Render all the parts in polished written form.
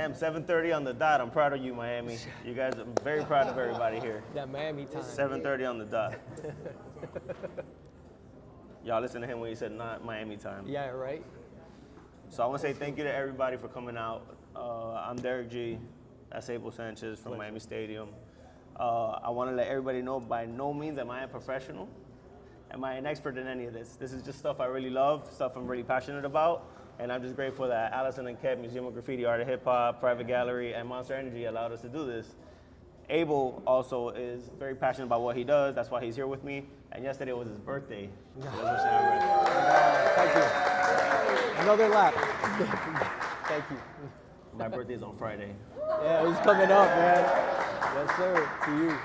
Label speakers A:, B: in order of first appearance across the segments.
A: Damn, 7:30 on the dot. I'm proud of you, Miami. You guys, I'm very proud of everybody here.
B: That Miami time.
A: 7:30 on the dot. Y'all listen to him when he said not Miami time.
B: Yeah, right?
A: So I want to say thank you to everybody for coming out. I'm Derick G. That's Abel Sanchez from Miami Stadium. I want to let everybody know by no means am I a professional. Am I an expert in any of this? This is just stuff I really love, stuff I'm really passionate about. And I'm just grateful that Allison and Kev, Museum of Graffiti, Art of Hip Hop, Private Gallery, and Monster Energy allowed us to do this. Abel also is very passionate about what he does. That's why he's here with me. And yesterday was his birthday. So let's wish him happy birthday.
B: Thank you. Another lap. Thank you.
A: My birthday's on Friday.
B: Yeah, he's coming up, man. Yes, sir. To you.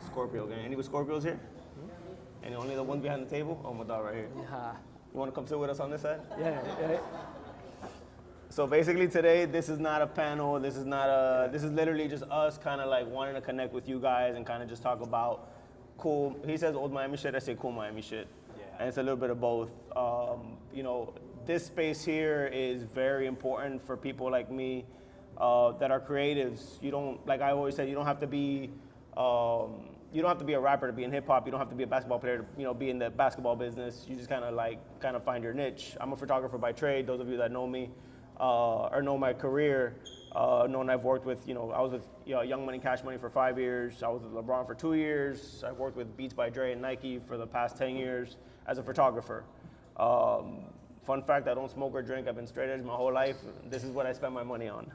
A: Scorpio gang. Any Scorpios here? And only the ones behind the table? Oh, my dog right here.
B: Yeah.
A: You want to come sit with us on this side?
B: Yeah.
A: So basically today, this is not a panel. This is literally just us kind of like wanting to connect with you guys and kind of just talk about cool. He says old Miami shit. I say cool Miami shit. Yeah. And it's a little bit of both. You know, this space here is very important for people like me that are creatives. You don't, like I always said, you don't have to be a rapper to be in hip hop. You don't have to be a basketball player to, be in the basketball business. You just kind of find your niche. I'm a photographer by trade. Those of you that know me or know my career, know I've worked with, I was with Young Money, Cash Money for 5 years. I was with LeBron for 2 years. I've worked with Beats by Dre and Nike for the past 10 years as a photographer. Fun fact, I don't smoke or drink. I've been straight edge my whole life. This is what I spend my money on.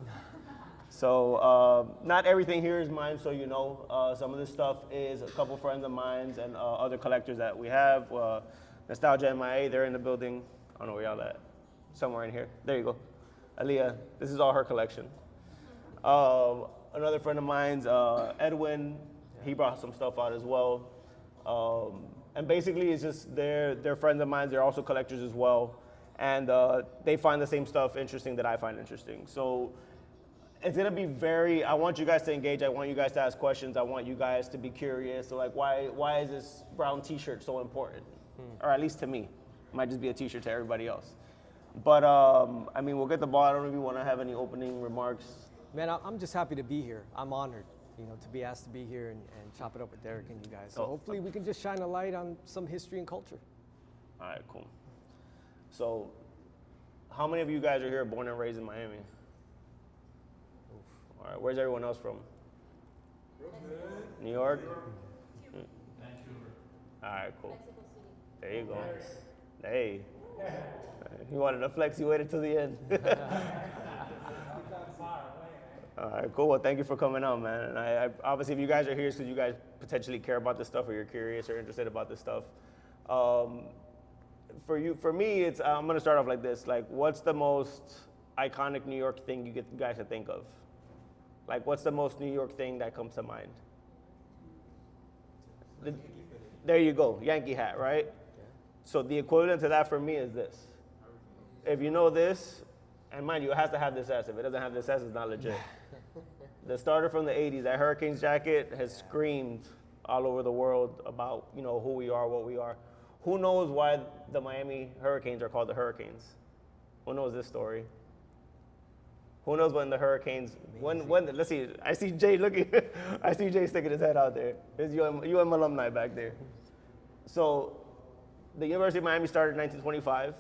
A: So not everything here is mine, so you know. Some of this stuff is a couple friends of mine and other collectors that we have. Nostalgia MIA, they're in the building. I don't know where y'all at. Somewhere in here. There you go. Aaliyah, this is all her collection. Another friend of mine's, Edwin, he brought some stuff out as well. And basically it's just they're friends of mine. They're also collectors as well. And they find the same stuff interesting that I find interesting. So it's gonna be I want you guys to engage. I want you guys to ask questions. I want you guys to be curious. So like, why is this brown t-shirt so important? Or at least to me. It might just be a t-shirt to everybody else. But I mean, we'll get the ball. I don't know if you wanna have any opening remarks.
B: Man, I'm just happy to be here. I'm honored, to be asked to be here and chop it up with Derick and you guys. So hopefully we can just shine a light on some history and culture.
A: All right, cool. So how many of you guys are here born and raised in Miami? All right, where's everyone else from? New York?
C: Vancouver.
A: All right, cool. There you go. Hey. You wanted to flex, you waited till the end. All right, cool. Well, thank you for coming out, man. And I obviously, if you guys are here, it's because you guys potentially care about this stuff or you're curious or interested about this stuff. For me, I'm gonna start off like this. Like, what's the most iconic New York thing you guys can think of? Like, what's the most New York thing that comes to mind? There you go, Yankee hat, right? Yeah. So the equivalent to that for me is this. If you know this, and mind you, it has to have this S. If it doesn't have this S, it's not legit. The starter from the 80s, that Hurricanes jacket has screamed all over the world about, who we are, what we are. Who knows why the Miami Hurricanes are called the Hurricanes? Who knows this story? Who knows when the Hurricanes, let's see, I see Jay looking, I see Jay sticking his head out there. There's UM alumni back there. So the University of Miami started in 1925,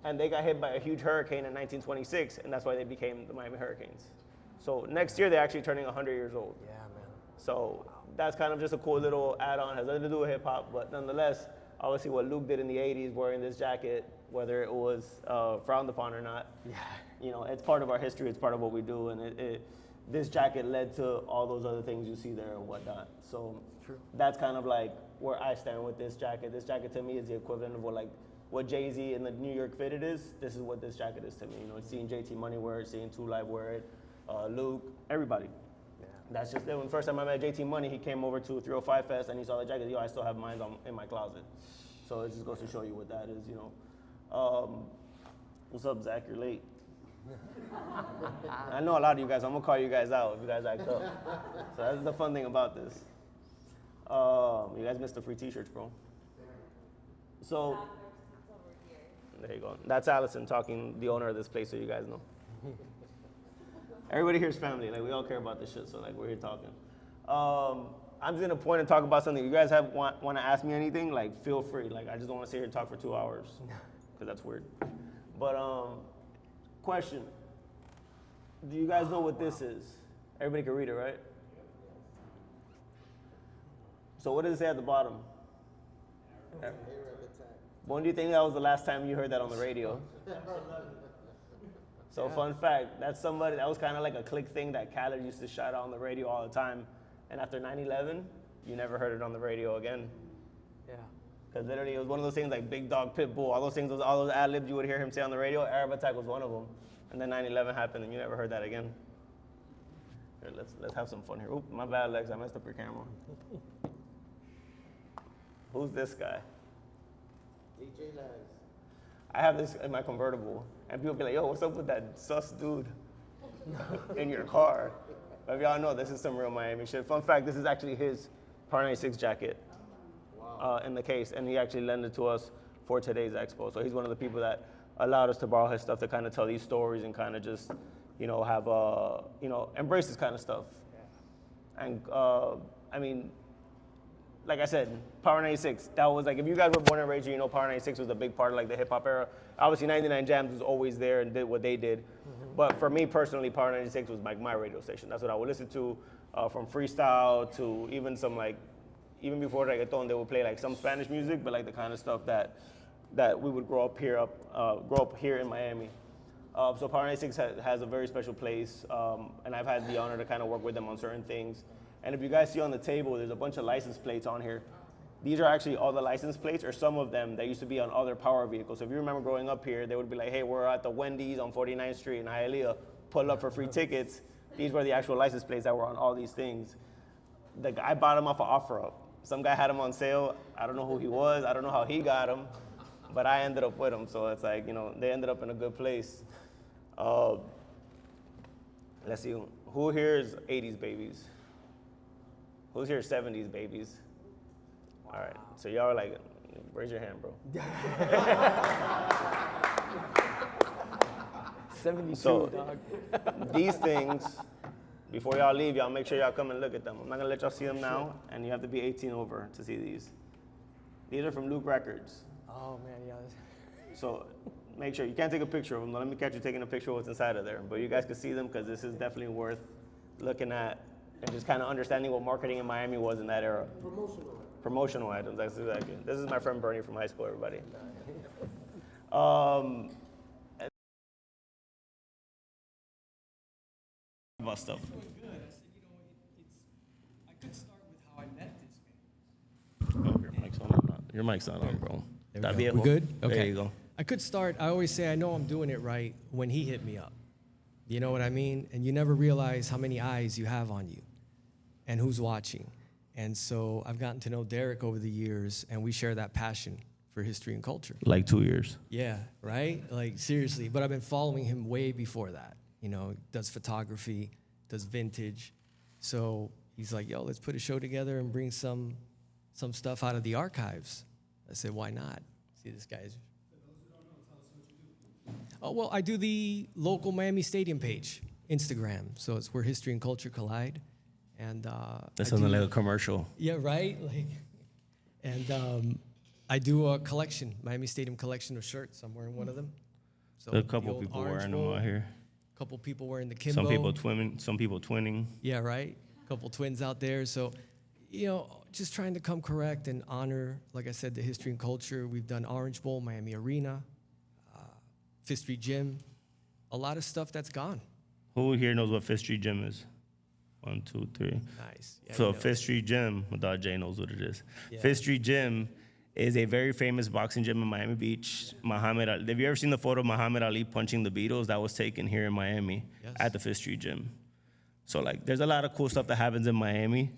A: and they got hit by a huge hurricane in 1926, and that's why they became the Miami Hurricanes. So next year, they're actually turning 100 years old.
B: Yeah, man.
A: So that's kind of just a cool little add-on, has nothing to do with hip hop, but nonetheless, obviously what Luke did in the 80s, wearing this jacket, whether it was frowned upon or not, it's part of our history, it's part of what we do, and this jacket led to all those other things you see there and whatnot. So that's kind of like where I stand with this jacket. This jacket to me is the equivalent of what Jay-Z in the New York Fitted is. This is what this jacket is to me. Seeing JT Money wear it, seeing 2 Live wear it, Luke, everybody. Yeah. That's just it. When the first time I met JT Money, he came over to 305 Fest and he saw the jacket. I still have mine in my closet. So it just goes to show you what that is, What's up, Zach? You're late. I know a lot of you guys. I'm gonna call you guys out if you guys act up. So that's the fun thing about this. You guys missed the free t-shirts, bro. So there you go. That's Allison talking, the owner of this place, so you guys know. Everybody here is family. Like, we all care about this shit, so, like, we're here talking. I'm just gonna point and talk about something. You guys want to ask me anything? Like, feel free. Like, I just don't want to sit here and talk for 2 hours, because that's weird. But, question. Do you guys know what this is? Everybody can read it, right? So what does it say at the bottom? When do you think that was the last time you heard that on the radio? So fun fact, that's somebody, that was kind of like a click thing that Khaled used to shout out on the radio all the time. And after 9/11, you never heard it on the radio again.
B: Yeah.
A: Because literally it was one of those things like Big Dog, Pitbull, all those things, all those ad-libs you would hear him say on the radio. Arab Attack was one of them. And then 9/11 happened and you never heard that again. Here, let's have some fun here. Oop, my bad, Lex, I messed up your camera. Who's this guy?
D: DJ Laz.
A: I have this in my convertible, and people be like, yo, what's up with that sus dude in your car? But if y'all know, this is some real Miami shit. Fun fact, this is actually his Par 96 jacket in the case, and he actually lent it to us for today's expo. So he's one of the people that allowed us to borrow his stuff to kind of tell these stories and kind of just, have, embrace this kind of stuff. And, I mean, like I said, Power 96, that was like, if you guys were born and raised, Power 96 was a big part of like the hip hop era. Obviously 99 Jams was always there and did what they did. But for me personally, Power 96 was like my radio station. That's what I would listen to, from freestyle to even some like, even before reggaeton, they would play like some Spanish music, but like the kind of stuff that we would grow up here in Miami. So Power 96 has a very special place, and I've had the honor to kind of work with them on certain things. And if you guys see on the table, there's a bunch of license plates on here. These are actually all the license plates, or some of them that used to be on other power vehicles. So if you remember growing up here, they would be like, hey, we're at the Wendy's on 49th Street in Hialeah, pull up for free tickets. These were the actual license plates that were on all these things. The guy bought them off of OfferUp. Some guy had them on sale. I don't know who he was. I don't know how he got them, but I ended up with them. So it's like, they ended up in a good place. Let's see, who here is 80s babies? Who's here 70s babies? All right, so y'all are like, raise your hand, bro.
B: 72,
A: So,
B: dog.
A: These things, before y'all leave, y'all make sure y'all come and look at them. I'm not gonna let y'all see them now, and you have to be 18 over to see these. These are from Luke Records.
B: Oh, man, yeah.
A: So make sure, you can't take a picture of them. Let me catch you taking a picture of what's inside of there. But you guys can see them because this is definitely worth looking at and just kind of understanding what marketing in Miami was in that era. Promotional items, that's exactly. This is my friend Bernie from high school, everybody. About stuff.
E: Good. I said, I could start with how I met this man.
A: Oh, your mic's not on, bro.
B: There we go. We good?
A: There
B: Okay.
A: you go.
B: I could start, I always say I know I'm doing it right when he hit me up. You know what I mean? And you never realize how many eyes you have on you and who's watching. And so I've gotten to know Derick over the years, and we share that passion for history and culture.
A: Like 2 years.
B: Yeah, right? Like, seriously. But I've been following him way before that. Does photography, does vintage. So he's like, yo, let's put a show together and bring some stuff out of the archives. I said, why not? See, this guy's... Oh, well, I do the local Miami Stadium page, Instagram. So it's where history and culture collide. And
A: That sounds like a commercial.
B: yeah, right? I do a collection, Miami Stadium collection of shirts. I'm wearing one of them. So
A: There's a couple
B: the old
A: people
B: Orange
A: wearing them
B: Bowl,
A: out here.
B: couple people wearing the Kimbo.
A: Some people twinning.
B: Yeah, right? Couple twins out there. So, just trying to come correct and honor, like I said, the history and culture. We've done Orange Bowl, Miami Arena, Fifth Street Gym, a lot of stuff that's gone.
A: Who here knows what Fifth Street Gym is? 1, 2, 3.
B: Nice. Yeah,
A: So
B: you know.
A: Fifth Street Gym, my dog Jay knows what it is.
B: Yeah.
A: Fifth Street Gym is a very famous boxing gym in Miami Beach. Have you ever seen the photo of Muhammad Ali punching the Beatles? That was taken here in Miami at the Fifth Street Gym. So there's a lot of cool stuff that happens in Miami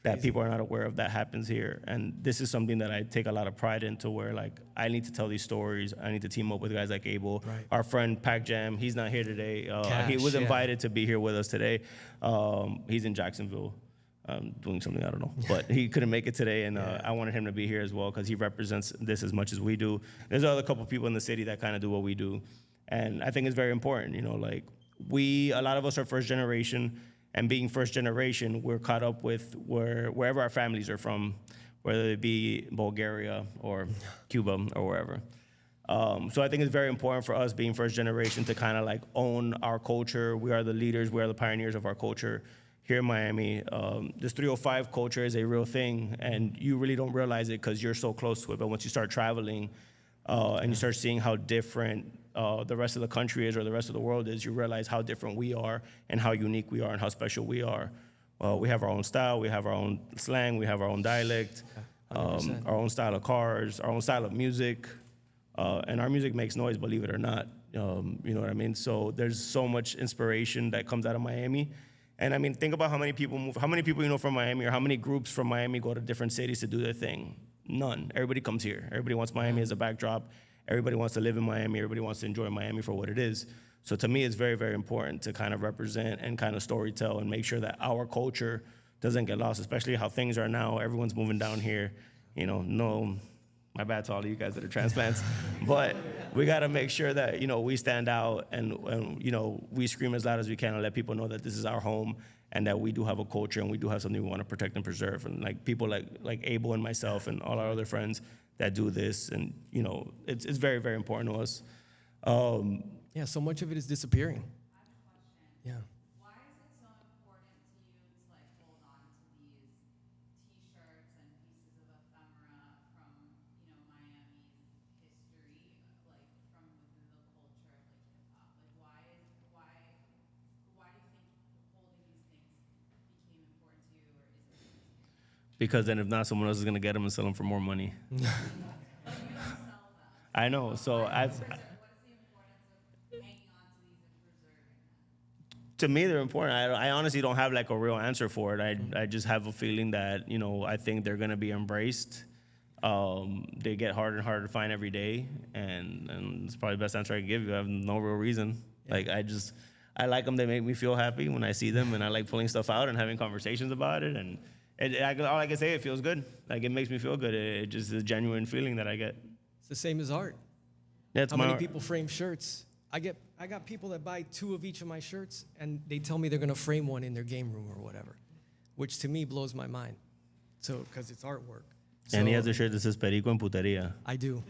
A: that people are not aware of that happens here. And this is something that I take a lot of pride into, where I need to tell these stories. I need to team up with guys like Abel.
B: Right.
A: Our friend Pac Jam, he's not here today. He was
B: yeah.
A: invited to be here with us today. He's in Jacksonville. Doing something, I don't know. But he couldn't make it today, and I wanted him to be here as well because he represents this as much as we do. There's other couple people in the city that kind of do what we do. And I think it's very important, a lot of us are first generation, and being first generation, we're caught up with wherever our families are from, whether it be Bulgaria or Cuba or wherever. So I think it's very important for us being first generation to kind of like own our culture. We are the leaders, we are the pioneers of our culture here in Miami. This 305 culture is a real thing, and you really don't realize it because you're so close to it. But once you start traveling and you start seeing how different the rest of the country is or the rest of the world is, you realize how different we are and how unique we are and how special we are. We have our own style, we have our own slang, we have our own dialect, our own style of cars, our own style of music. And our music makes noise, believe it or not. You know what I mean? So there's so much inspiration that comes out of Miami. And I mean, think about how many people move, how many people you know from Miami, or how many groups from Miami go to different cities to do their thing. None. Everybody comes here. Everybody wants Miami as a backdrop. Everybody wants to live in Miami. Everybody wants to enjoy Miami for what it is. So to me, it's very, very important to kind of represent and kind of storytell and make sure that our culture doesn't get lost, especially how things are now. Everyone's moving down here. You know, no, my bad to all of you guys that are transplants, but we got to make sure that, you know, we stand out and, you know, we scream as loud as we can and let people know that this is our home and that we do have a culture and we do have something we want to protect and preserve. And like people like Abel and myself and all our other friends that do this, and, you know, it's very, very important to us.
B: Yeah, so much of it is disappearing. Yeah.
F: Why is it so important to you to like hold on to these T-shirts and pieces of ephemera from, you know, Miami's history, like from within the culture of like hip hop? Like why do you think holding these things became important to you, or is it important to you?
A: Because then if not, someone else is going to get them and sell them for more money.
F: Like you don't sell them.
A: I know. So
F: What's the importance of hanging on to these and preserving them?
A: to me, they're important. I honestly don't have like a real answer for it. I just have a feeling that, you know, I think they're going to be embraced. They get harder and harder to find every day. And it's probably the best answer I can give you. I have no real reason. Yeah. Like, I like them. They make me feel happy when I see them. And I like pulling stuff out and having conversations about it. And all I can say, it feels good. Like, it makes me feel good. It just is a genuine feeling that I get.
B: It's the same as art.
A: Yeah,
B: How many people frame shirts? I got people that buy 2 of each of my shirts, and they tell me they're gonna frame one in their game room or whatever, which to me blows my mind. So, because it's artwork.
A: And he
B: So,
A: has a shirt that says Perico en Puteria.
B: I do.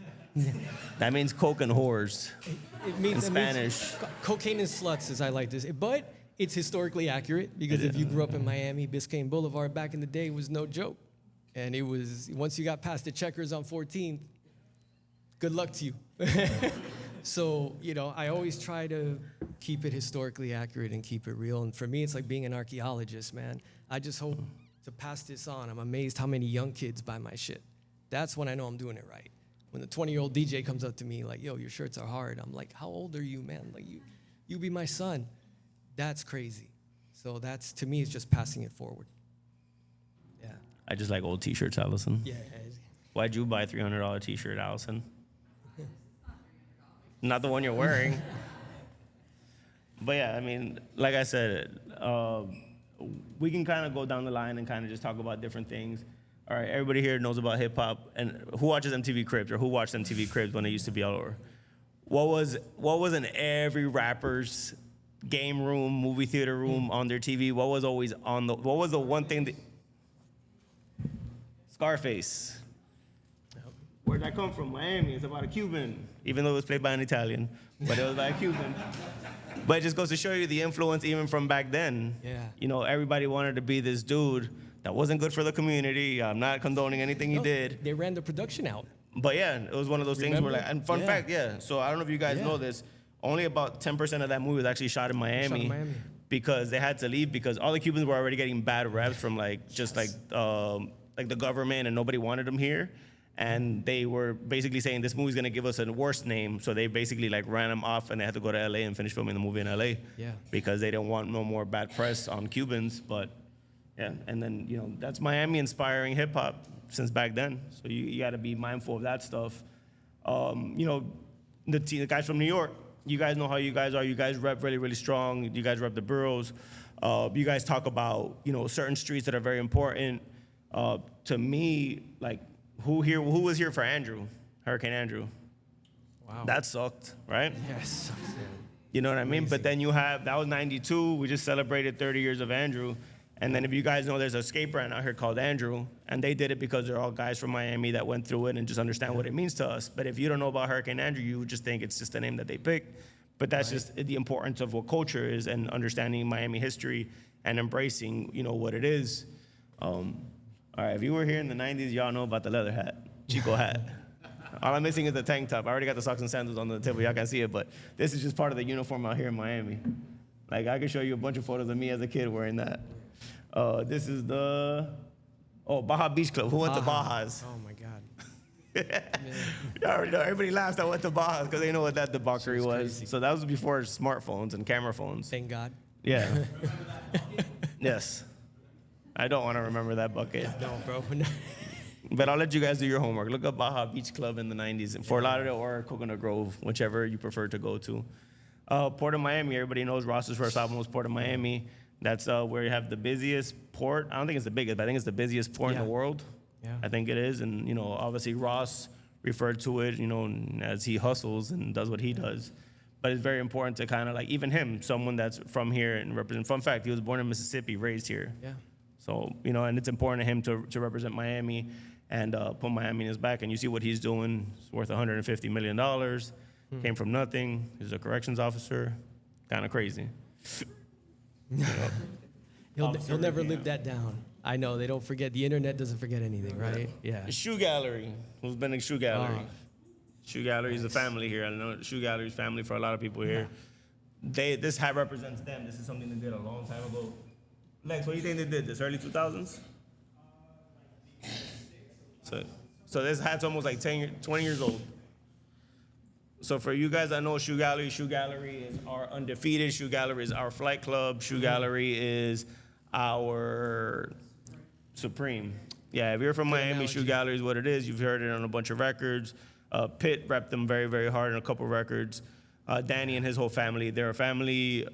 A: That means coke and whores
B: It means
A: in Spanish.
B: Cocaine and sluts, as I like to say. But it's historically accurate, because if you grew up in Miami, Biscayne Boulevard back in the day was no joke. And it was, once you got past the Checkers on 14th, good luck to you. So, you know, I always try to keep it historically accurate and keep it real. And for me, it's like being an archaeologist, man. I just hope to pass this on. I'm amazed how many young kids buy my shit. That's when I know I'm doing it right. When the 20-year-old DJ comes up to me like, yo, your shirts are hard. I'm like, how old are you, man? Like, you be my son. That's crazy. So that's, to me, it's just passing it forward. Yeah.
A: I just like old T-shirts, Allison.
B: Yeah.
A: Why'd you buy a $300 T-shirt, Allison? Not the one you're wearing. But yeah, I mean, like I said, we can kind of go down the line and kind of just talk about different things. All right, everybody here knows about hip hop, and who watches MTV Cribs, or who watched MTV Cribs when it used to be all over? What was in every rapper's game room, movie theater room, on their TV? What was always on what was the one thing that? Scarface. Where'd that come from? Miami. It's about a Cuban, even though it was played by an Italian, but it was by a Cuban. But it just goes to show you the influence even from back then.
B: Yeah.
A: You know, everybody wanted to be this dude that wasn't good for the community. I'm not condoning anything he did.
B: They ran the production out.
A: But yeah, it was one of those things where,
B: Remember?
A: like, and fun
B: Yeah.
A: fact, yeah. So I don't know if you guys
B: Yeah.
A: know this. Only about 10% of that movie was actually shot in Miami. Because they had to leave because all the Cubans were already getting bad reps from like just like the government, and nobody wanted them here. And they were basically saying this movie's gonna give us a worse name, so they basically like ran them off, and they had to go to LA and finish filming the movie in LA.
B: Yeah.
A: Because they didn't want no more bad press on Cubans. But yeah, and then, you know, that's Miami inspiring hip hop since back then. So you got to be mindful of that stuff. You know, the guys from New York, you guys know how you guys are. You guys rep really, really strong. You guys rep the boroughs. You guys talk about, you know, certain streets that are very important. To me, like, who was here for Andrew, Hurricane Andrew?
B: Wow.
A: That sucked, right?
B: Yes.
A: You know what I mean?
B: Amazing.
A: But then you have, that was 92. We just celebrated 30 years of Andrew. And then if you guys know, there's a skate brand out here called Andrew. And they did it because they're all guys from Miami that went through it and just understand what it means to us. But if you don't know about Hurricane Andrew, you would just think it's just a name that they picked. But that's just the importance of what culture is and understanding Miami history and embracing, you know, what it is. All right, if you were here in the 90s, y'all know about the leather hat, Chico hat. All I'm missing is the tank top. I already got the socks and sandals on the table. Y'all can see it, but this is just part of the uniform out here in Miami. Like, I can show you a bunch of photos of me as a kid wearing that. This is the, Baja Beach Club. Who went to Bajas?
B: Oh my God.
A: You already know. Everybody laughs I went to Bajas because they know what that debauchery
B: Shit was
A: was.
B: crazy.
A: So that was before smartphones and camera phones.
B: Thank God.
A: Yeah. Yes. I don't want to remember that bucket.
B: No, bro.
A: But I'll let you guys do your homework. Look up Baja Beach Club in the 90s in Fort Lauderdale or Coconut Grove, whichever you prefer to go to. Port of Miami, everybody knows Ross's first album was Port of Miami. That's where you have the busiest port. I don't think it's the biggest, but I think it's the busiest port in the world.
B: Yeah.
A: I think it is. And, you know, obviously Ross referred to it, you know, as he hustles and does what he does. But it's very important to kind of like, even him, someone that's from here and represent. Fun fact, he was born in Mississippi, raised here.
B: Yeah.
A: So, you know, and it's important to him to represent Miami and put Miami in his back. And you see what he's doing. It's worth $150 million. Came from nothing. He's a corrections officer. Kind of crazy.
B: He'll never live that down. I know, they don't forget. The internet doesn't forget anything, right? Yeah.
A: Shoe Gallery. Who's been in Shoe Gallery?
B: Oh.
A: Shoe Gallery is a family here. I know Shoe Gallery is family for a lot of people here. This hat represents them. This is something they did a long time ago. Lex, what do you think they did this? Early 2000s? So this hat's almost like 20 years old. So for you guys that know Shoe Gallery is our undefeated. Shoe Gallery is our flight club. Shoe Gallery is our supreme. Yeah, if you're from Miami, Shoe Gallery is what it is. You've heard it on a bunch of records. Pitt repped them very, very hard on a couple records. Danny and his whole family, they're a family-owned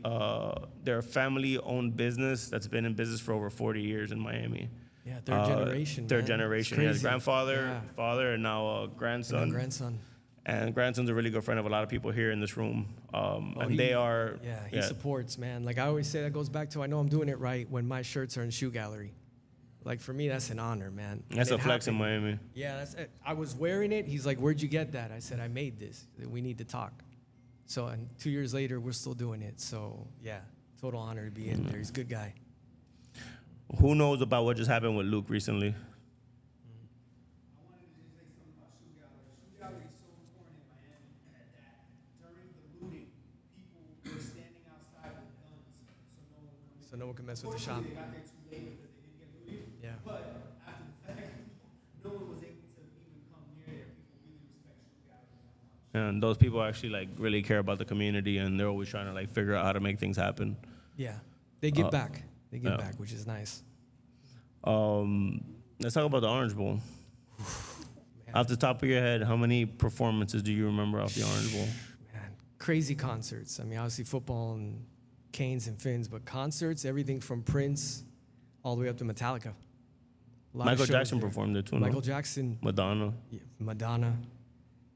A: business that's been in business for over 40 years in Miami.
B: Yeah, third generation.
A: Third
B: man.
A: generation.
B: It's
A: Yeah,
B: crazy.
A: grandfather,
B: Yeah.
A: father, and now grandson.
B: My grandson.
A: And grandson's a really good friend of a lot of people here in this room. And
B: he-
A: they are.
B: Yeah, he supports, man. Like I always say, that goes back to I know I'm doing it right when my shirts are in Shoe Gallery. Like for me, that's an honor, man.
A: That's
B: And
A: a
B: it
A: flex in
B: happened.
A: Miami.
B: Yeah, I was wearing it. He's like, "Where'd you get that?" I said, "I made this. We need to talk." So, and 2 years later, we're still doing it. So, yeah, total honor to be in there. He's a good guy.
A: Who knows about what just happened with Luke recently?
E: I wanted to just say something about Shoe Gallery. Shoe Gallery is so important in Miami that during the looting, people were standing outside with guns,
B: So no one can mess with the shop.
E: They got there too late because they didn't get looted.
B: Yeah.
E: But after the fact, no one was able to even come near there. People really respect Shoe Gallery that much.
A: And those people actually like really care about the community, and they're always trying to like figure out how to make things happen.
B: Yeah, they give back. They give
A: yeah.
B: back, which is nice.
A: Let's talk about the Orange Bowl. Off the top of your head, how many performances do you remember off the Orange Bowl?
B: Man, crazy concerts. I mean, obviously football and canes and fins, but concerts, everything from Prince all the way up to Metallica. A lot of
A: Michael
B: shows
A: Jackson
B: there.
A: performed there too,
B: Michael
A: no?
B: Jackson,
A: Madonna.
B: yeah, Madonna,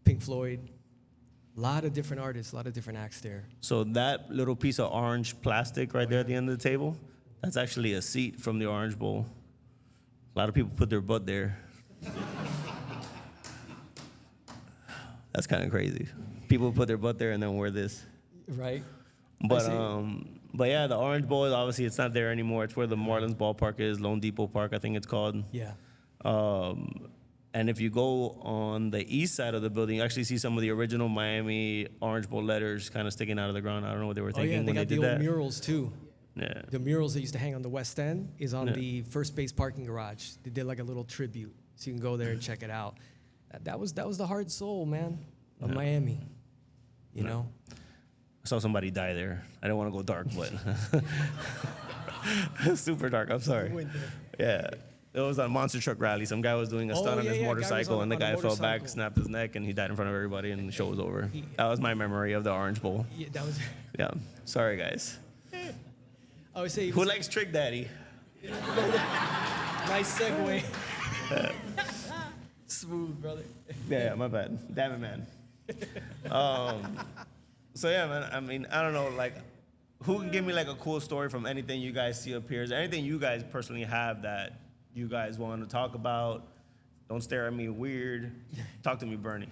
B: Pink Floyd. A lot of different artists, a lot of different acts there.
A: So that little piece of orange plastic right there at the end of the table, that's actually a seat from the Orange Bowl. A lot of people put their butt there. That's kind of crazy. People put their butt there and then wear this.
B: Right?
A: But yeah, the Orange Bowl is obviously it's not there anymore. It's where the Marlins ballpark is, Lone Depot Park, I think it's called.
B: Yeah.
A: And if you go on the east side of the building, you actually see some of the original Miami Orange Bowl letters kind of sticking out of the ground. I don't know what they were
B: Oh,
A: thinking
B: yeah, they
A: when
B: got
A: they
B: the
A: did
B: old
A: that.
B: murals, too.
A: Yeah.
B: The murals that used to hang on the West End is on
A: Yeah.
B: the first base parking garage. They did like a little tribute, so you can go there and check it out. That was the heart soul, man, of Miami. You know?
A: I saw somebody die there. I didn't want to go dark, but super dark. I'm sorry. Yeah. It was a monster truck rally. Some guy was doing a stunt on his
B: guy was
A: motorcycle, and the
B: on a
A: guy fell back,
B: motorcycle.
A: snapped his neck, and he died in front of everybody, and the show was over. That was my memory of the Orange Bowl.
B: Yeah, that was.
A: Yeah. Sorry, guys.
B: I would say he
A: Who
B: was
A: likes Trick Daddy?
B: nice segue. Smooth, brother.
A: Yeah, my bad. Damn it, man. So yeah, man. I mean, I don't know, like, who can give me like a cool story from anything you guys see up here? Is there anything you guys personally have that you guys want to talk about? Don't stare at me weird. Talk to me, Bernie.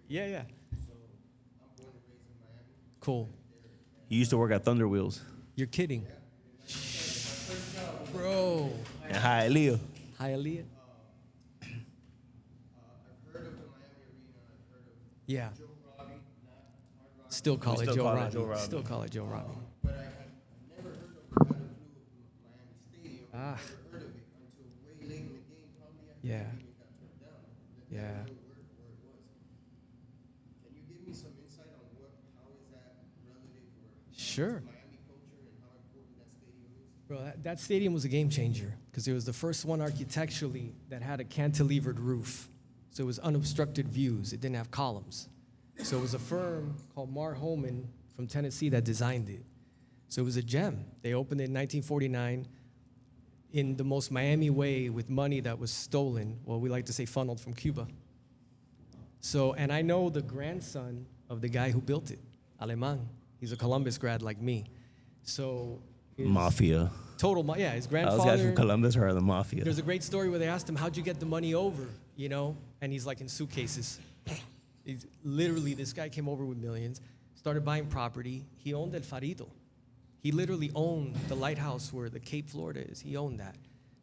B: Yeah, yeah.
D: So I'm born and raised in Miami.
B: Cool.
A: You used to work at Thunder Wheels.
B: You're kidding. Bro.
A: And hi, Leo.
B: Hi, Aaliyah.
D: I've heard of the Miami Arena. I've heard of
B: Yeah.
D: Joe Robbie, not Hard Rock.
B: Still call
A: We
B: it
A: still
B: Joe
A: call it
B: Robbie.
A: Joe Robbie.
B: Still call it Joe Robbie.
D: But I never heard of or had a clue of Miami Stadium.
B: Ah.
D: I never heard of it until way late in the game, probably after
B: Yeah.
D: the game got turned down. I
B: Yeah.
D: didn't know where it was. Can you give me some insight on how is that relative
B: Sure.
D: to Miami culture and how important that stadium is?
B: Bro, that stadium was a game changer because it was the first one architecturally that had a cantilevered roof. So it was unobstructed views. It didn't have columns. So it was a firm called Mar Holman from Tennessee that designed it. So it was a gem. They opened it in 1949 in the most Miami way with money that was stolen, well, we like to say funneled from Cuba. So, and I know the grandson of the guy who built it, Alemán. He's a Columbus grad like me. So his
A: Mafia.
B: total, yeah, his
A: Those
B: grandfather.
A: guys from Columbus are the mafia.
B: There's a great story where they asked him, how'd you get the money over, you know? And he's like, in suitcases. He's literally, this guy came over with millions, started buying property. He owned El Farito. He literally owned the lighthouse where the Cape Florida is. He owned that.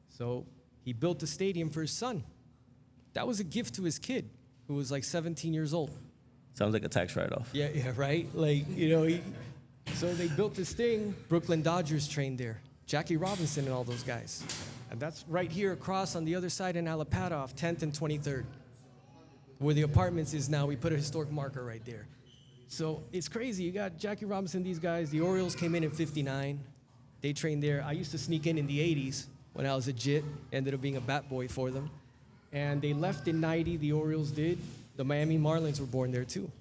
B: So he built the stadium for his son. That was a gift to his kid, who was like 17 years old.
A: Sounds like a tax write-off.
B: Yeah, yeah, right? Like, you know, so they built this thing. Brooklyn Dodgers trained there. Jackie Robinson and all those guys. And that's right here across on the other side in Alapata off 10th and 23rd. Where the apartments is now, we put a historic marker right there. So it's crazy. You got Jackie Robinson, these guys. The Orioles came in 59. They trained there. I used to sneak in the 80s when I was a JIT. Ended up being a bat boy for them. And they left in 90, the Orioles did. The Miami Marlins were born there too.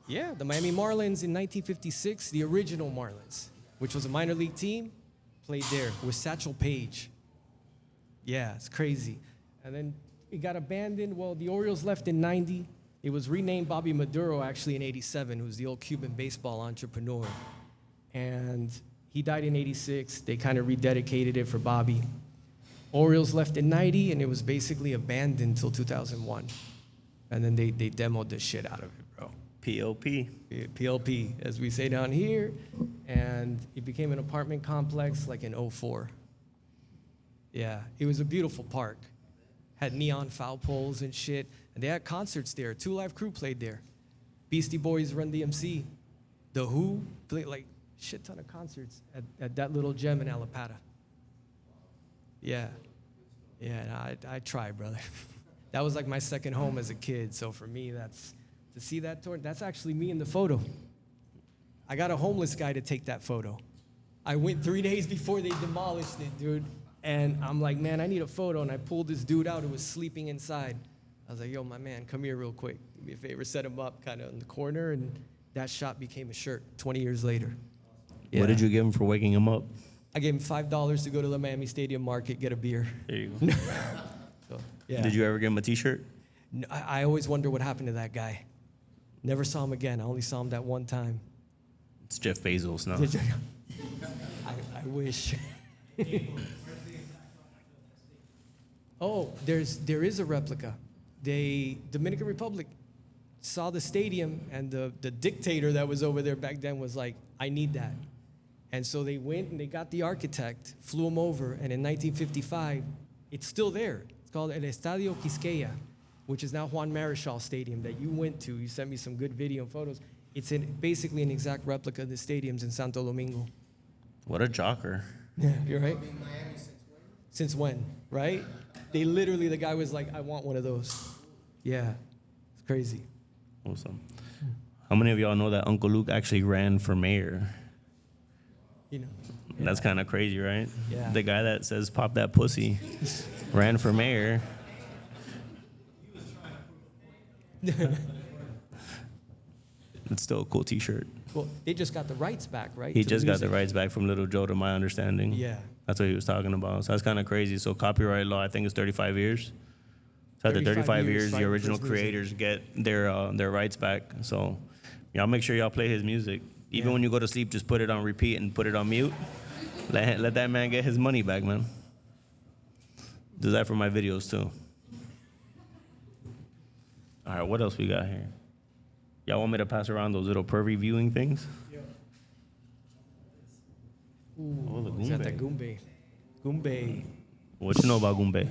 B: Yeah, the Miami Marlins in 1956, the original Marlins, which was a minor league team, played there with Satchel Paige. Yeah, it's crazy. And then it got abandoned. Well, the Orioles left in 90. It was renamed Bobby Maduro actually in 87, who's the old Cuban baseball entrepreneur. And he died in 86. They kind of rededicated it for Bobby. Orioles left in 90, and it was basically abandoned until 2001. And then they demoed the shit out of it, bro.
A: PLP.
B: PLP, as we say down here. And it became an apartment complex like in 04. Yeah, it was a beautiful park. Had neon foul poles and shit. And they had concerts there. Two Live Crew played there. Beastie Boys, Run DMC. The Who played like shit ton of concerts at that little gem in Alapata. Yeah. Yeah, no, I try, brother. That was like my second home as a kid. So for me, to see that tour, that's actually me in the photo. I got a homeless guy to take that photo. I went 3 days before they demolished it, dude. And I'm like, man, I need a photo. And I pulled this dude out who was sleeping inside. I was like, yo, my man, come here real quick. Do me a favor, set him up kind of in the corner. And that shot became a shirt 20 years later. Yeah.
A: What did you give him for waking him up?
B: I gave him $5 to go to the Miami Stadium Market, get a beer.
A: There you go.
B: So, yeah.
A: Did you ever give him a T-shirt?
B: No, I always wonder what happened to that guy. Never saw him again. I only saw him that one time.
A: It's Jeff Bezos now.
B: Did you? I wish. Oh, there is a replica. Dominican Republic saw the stadium, and the dictator that was over there back then was like, I need that. And so they went and they got the architect, flew him over, and in 1955, it's still there. It's called El Estadio Quisqueya, which is now Juan Marichal Stadium that you went to. You sent me some good video and photos. It's basically an exact replica of the stadiums in Santo Domingo.
A: What a jocker.
B: Yeah, you're right.
D: Been Miami since when?
B: Since when, right? They literally, the guy was like, I want one of those. Yeah, it's crazy.
A: Awesome. How many of y'all know that Uncle Luke actually ran for mayor?
B: You know.
A: That's kind of crazy, right?
B: Yeah.
A: The guy that says pop that pussy ran for mayor. It's still a cool T-shirt.
B: Well, they just got the rights back, right?
A: He
B: to
A: just got the
B: music.
A: rights back from Little Joe, to my understanding.
B: Yeah.
A: That's what he was talking about. So that's kind of crazy. So copyright law, I think, is 35 years.
B: Yeah.
F: after
B: 35
F: years,
B: years
A: the
B: fighting for
A: original
B: his music.
A: creators get their rights back. So y'all make sure y'all play his music. Even
B: Yeah.
A: when you go to sleep, just put it on repeat and put it on mute. Let that man get his money back, man. Do that for my videos too. All right, what else we got here? Y'all want me to pass around those little pervy viewing things? Oh, the
B: He's got that
A: Goombay.
B: Goombay.
A: What you know about Goombay?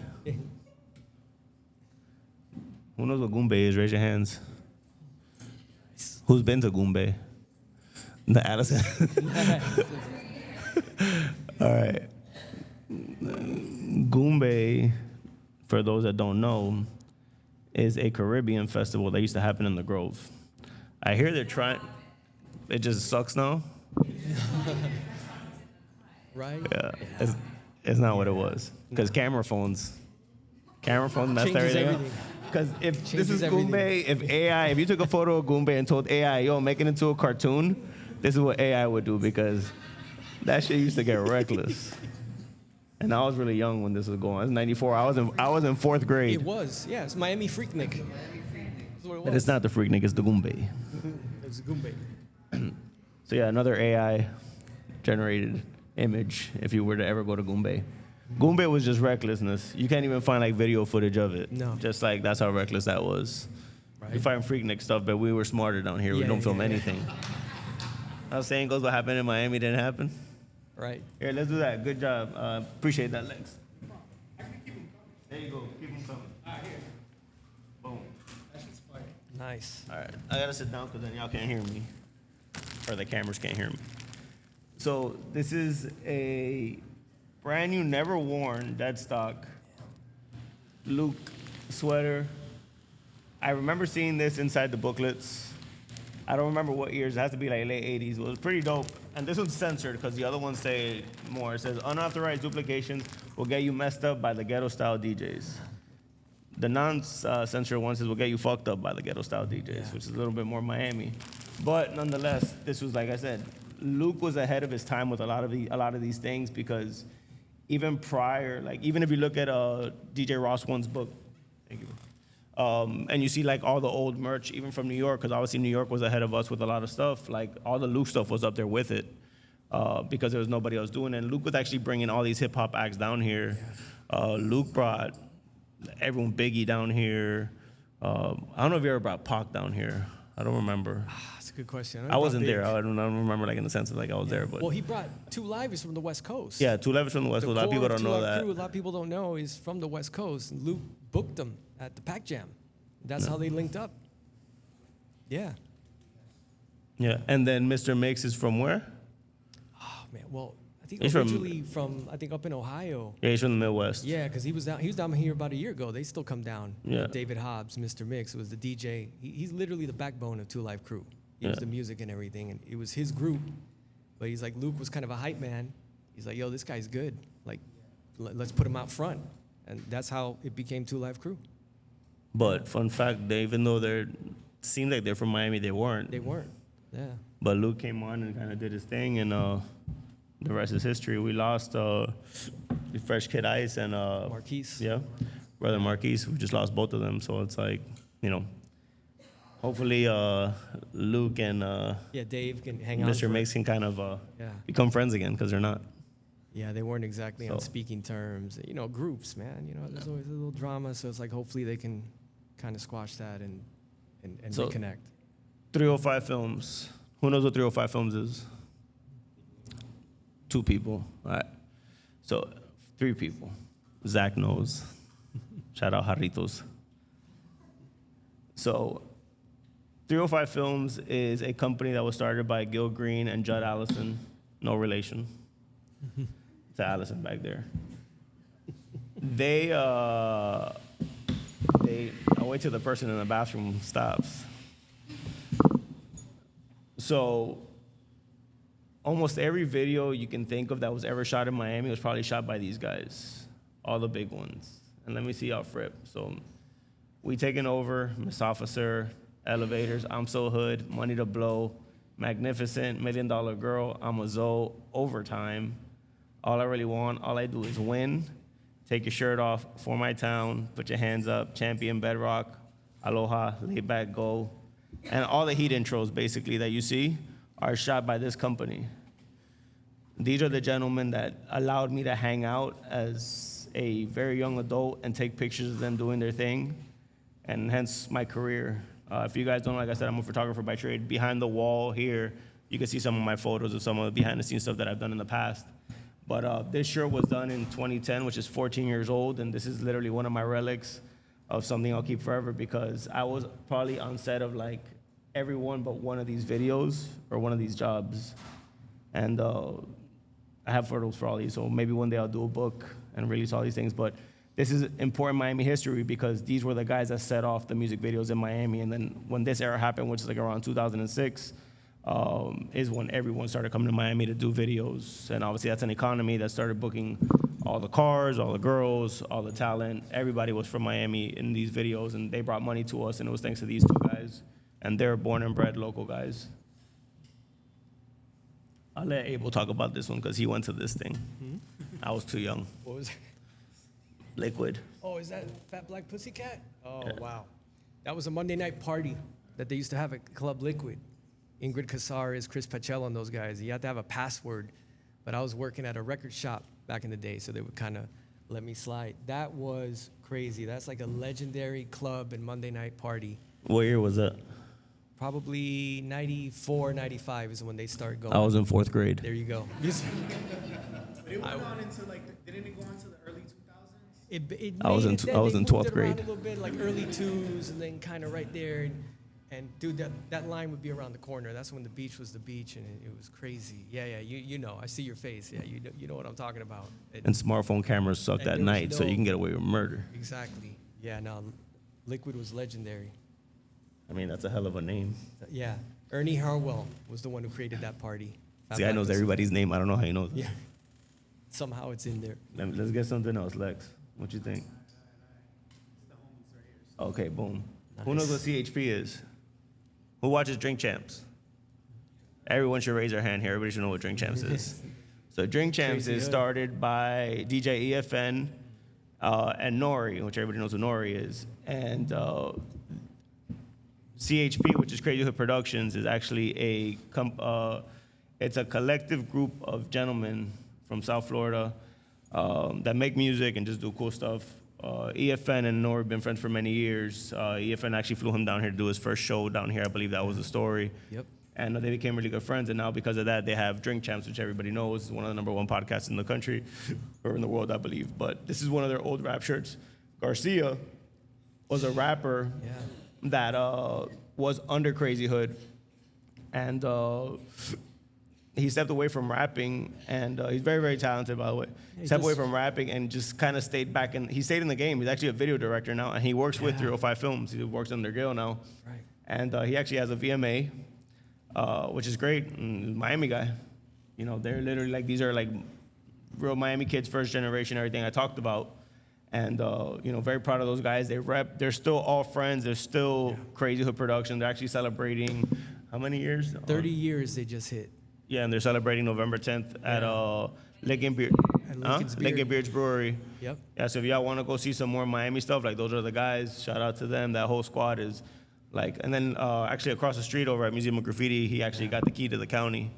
A: Who knows what Goombay is? Raise your hands. Who's been to Goombay? The Allison. All right. Goombay, for those that don't know, is a Caribbean festival that used to happen in the Grove. I hear they're trying. It just sucks now.
B: Right?
A: Yeah, it's not what it was. Because camera phones messed
B: Changes
A: everything up.
B: everything.
A: Because if this
B: Changes
A: is
B: everything.
A: Goombay, if you took a photo of Goombay and told AI, yo, make it into a cartoon, this is what AI would do, because that shit used to get reckless. And I was really young when this was going on. It was 94. I was in fourth grade.
B: It was. Yeah, it's Miami Freaknik. That's what it was.
A: But it's not the Freaknik, it's the Goombay.
B: It's Goombay.
A: So yeah, another AI generated image if you were to ever go to Goombay. Goombay was just recklessness. You can't even find like video footage of it.
B: No.
A: Just like that's how reckless that was.
B: Right.
A: You find Freaknik stuff, but we were smarter down here. We
B: Yeah,
A: don't film
B: yeah, yeah.
A: anything. How saying goes, what happened in Miami didn't happen.
B: Right.
A: Here, let's do that. Good job. Appreciate that, Lex. There you go. Keep them coming. Boom.
B: Nice.
A: All right. I gotta sit down because then y'all can't hear me, or the cameras can't hear me. So this is a brand new, never worn, dead stock Luke sweater. I remember seeing this inside the booklets. I don't remember what years. It has to be like late 80s. It was pretty dope. And this one's censored because the other ones say more. It says unauthorized duplications will get you messed up by the ghetto style DJs. The non-censored one says will get you fucked up by the ghetto style DJs, which is a little bit more Miami. But nonetheless, this was, like I said, Luke was ahead of his time with a lot of these things, because even prior, like even if you look at DJ Ross One's book, thank you. And you see like all the old merch, even from New York, because obviously New York was ahead of us with a lot of stuff. Like all the Luke stuff was up there with it, because there was nobody else doing it. And Luke was actually bringing all these hip hop acts down here. Luke brought everyone, Biggie down here. I don't know if you ever brought Pac down here. I don't remember.
B: That's a good question.
A: I wasn't there. I don't remember like in the sense of like I was there, but
B: Well, he brought two livers from the West Coast.
A: yeah, Two Levers from the West
B: The
A: Coast. A lot of
B: core
A: people don't know
B: Two Live
A: that.
B: Crew, a lot of people don't know is from the West Coast. And Luke booked them at the Pac Jam. That's how they linked up. Yeah.
A: Yeah, and then Mr. Mix is from where?
B: Oh man. Well, I think
A: He's from-
B: originally from up in Ohio.
A: Yeah, he's from the Midwest.
B: Yeah, because he was down here about a year ago. They still come down.
A: Yeah.
B: David Hobbs, Mr. Mix, was the DJ. He's literally the backbone of Two Live Crew. He was
A: Yeah.
B: the music and everything, and it was his group. But he's like, Luke was kind of a hype man. He's like, yo, this guy's good. Like, let's put him out front. And that's how it became Two Live Crew.
A: But fun fact, even though they seemed like they're from Miami, they weren't.
B: They weren't. Yeah.
A: But Luke came on and kind of did his thing, and the rest is history. We lost Fresh Kid Ice and
B: Marquise.
A: yeah, brother Marquise. We just lost both of them, so it's like, you know, hopefully Luke and
B: Yeah, Dave can hang on.
A: Mr.
B: for-
A: Mix can kind of
B: Yeah.
A: become friends again, because they're not.
B: Yeah, they weren't exactly on
A: So-
B: speaking terms. You know, groups, man. You know, there's always a little drama. So it's like hopefully they can kind of squash that and
A: So-
B: reconnect.
A: 305 Films. Who knows what 305 Films is? 2 people. All right. So 3 people. Zach knows. Shout out Jarritos. So 305 Films is a company that was started by Gil Green and Judd Allison. No relation to Allison back there. I'll wait till the person in the bathroom stops. So almost every video you can think of that was ever shot in Miami was probably shot by these guys, all the big ones. And let me see y'all frip. So We Taking Over, Miss Officer, Elevators, I'm So Hood, Money to Blow, Magnificent, $1 Million Girl, I'm a Zoe, Overtime, All I Really Want, All I Do Is Win, take your shirt off, for my town, put your hands up, champion, bedrock, aloha, lay back, go. And all the heat intros, basically, that you see are shot by this company. These are the gentlemen that allowed me to hang out as a very young adult and take pictures of them doing their thing, and hence my career. If you guys don't know, like I said, I'm a photographer by trade. Behind the wall here, you can see some of my photos of some of the behind-the-scenes stuff that I've done in the past. But this shirt was done in 2010, which is 14 years old, and this is literally one of my relics of something I'll keep forever, because I was probably on set of like every one but one of these videos or one of these jobs. And I have photos for all these, so maybe one day I'll do a book and release all these things. But this is important Miami history, because these were the guys that set off the music videos in Miami. And then when this era happened, which is like around 2006, is when everyone started coming to Miami to do videos. And obviously that's an economy that started booking all the cars, all the girls, all the talent. Everybody was from Miami in these videos, and they brought money to us, and it was thanks to these two guys. And they're born and bred local guys. I'll let Abel talk about this one, because he went to this thing. I was too young.
B: What was it?
A: Liquid.
B: Oh, is that Fat Black Pussycat? Oh,
A: Yeah.
B: wow. That was a Monday night party that they used to have at Club Liquid. Ingrid Casares, Chris Pacello, and those guys. You had to have a password. But I was working at a record shop back in the day, so they would kind of let me slide. That was crazy. That's like a legendary club and Monday night party.
A: What year was that?
B: Probably 94, 95 is when they start going.
A: I was in 4th grade.
B: There you go.
E: But it went on into like, didn't it go into the early 2000s?
A: I was in 12th grade.
B: A little bit like early 2s, and then kind of right there. And dude, that line would be around the corner. That's when the beach was the beach, and it was crazy. Yeah, you know. I see your face. Yeah, you know what I'm talking about.
A: And smartphone cameras sucked
B: And
A: at
B: there was
A: night, so
B: no-
A: you can get away with murder.
B: Exactly. Yeah, no, Liquid was legendary.
A: I mean, that's a hell of a name.
B: Yeah, Ernie Harwell was the one who created that party.
A: See, I knows everybody's name. I don't know how he knows that.
B: Yeah. Somehow it's in there.
A: Let's get something else, Lex. What you think? Okay, boom. Who knows what CHP is? Who watches Drink Champs? Everyone should raise their hand here. Everybody should know what Drink Champs is. So Drink Champs
B: Crazy
A: is
B: Hood.
A: started by DJ EFN and Nori, which everybody knows who Nori is. And CHP, which is Crazy Hood Productions, is actually it's a collective group of gentlemen from South Florida that make music and just do cool stuff. EFN and Nori have been friends for many years. EFN actually flew him down here to do his first show down here. I believe that was the story.
B: Yep.
A: And they became really good friends. And now because of that, they have Drink Champs, which everybody knows is one of the #1 podcasts in the country or in the world, I believe. But this is one of their old rap shirts. Garcia was a rapper
B: Yeah.
A: that was under Crazy Hood. And he stepped away from rapping, and he's very, very talented, by the way.
B: He
A: Stepped away
B: just-
A: from rapping and just kind of stayed back, and he stayed in the game. He's actually a video director now, and he works with
B: Yeah.
A: 305 Films. He works under Gil now.
B: Right.
A: And he actually has a VMA, which is great. And Miami guy. You know, they're literally like, these are like real Miami kids, first generation, everything I talked about. And, you know, very proud of those guys. They rep, they're still all friends. They're still Crazy Hood Production. They're actually celebrating, how many years?
B: 30 years they just hit.
A: Yeah, and they're celebrating November 10th at Lincoln Beard.
B: At Lincoln's Beard.
A: Lincoln Beard's Brewery.
B: Yep.
A: Yeah, so if y'all want to go see some more Miami stuff, like those are the guys. Shout out to them. That whole squad is like, and then actually across the street over at Museum of Graffiti, he actually got the key to the county,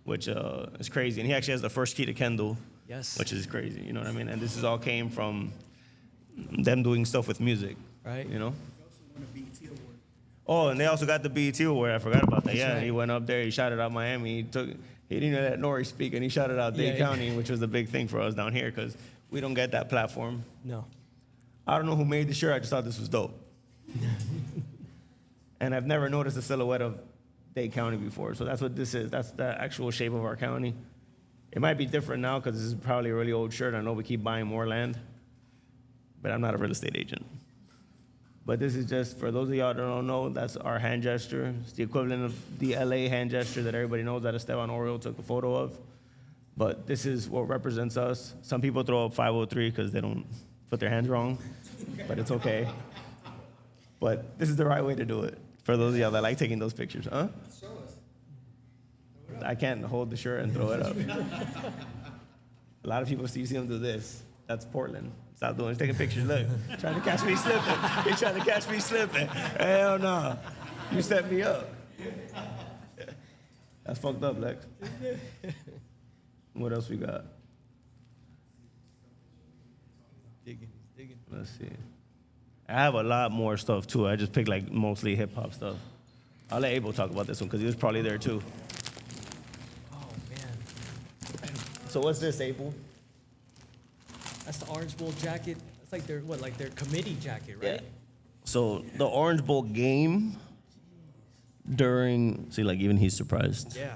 A: which is crazy. And he actually has the first key to Kendall,
B: Yes.
A: which is crazy. You know what I mean? And this is all came from them doing stuff with music.
B: Right.
A: You know?
E: He also won a BET award.
A: Oh, and they also got the BET award. I forgot about that.
B: That's
A: Yeah,
B: right.
A: he went up there. He shouted out Miami. He didn't let Nori speak, and he shouted out Dade
B: Yeah.
A: County, which was a big thing for us down here because we don't get that platform.
B: No.
A: I don't know who made the shirt. I just thought this was dope. And I've never noticed the silhouette of Dade County before. So that's what this is. That's the actual shape of our county. It might be different now because this is probably a really old shirt. I know we keep buying more land, but I'm not a real estate agent. But this is just, for those of y'all that don't know, that's our hand gesture. It's the equivalent of the LA hand gesture that everybody knows that Esteban Oriol took a photo of. But this is what represents us. Some people throw up 503 because they don't put their hands wrong, but it's okay. But this is the right way to do it for those of y'all that like taking those pictures, huh?
D: Show us.
A: I can't hold the shirt and throw it up. A lot of people see them do this. That's Portland. Stop doing it. He's taking pictures. Look, trying to catch me slipping. He's trying to catch me slipping. Hell no. You set me up. That's fucked up, Lex. What else we got?
B: Digging.
A: Let's see. I have a lot more stuff too. I just picked like mostly hip hop stuff. I'll let Abel talk about this one because he was probably there too.
B: Oh man,
A: So what's this, Abel?
B: that's the Orange Bowl jacket. It's like their committee jacket, right?
A: So the Orange Bowl game during, see, like even he's surprised.
B: Yeah.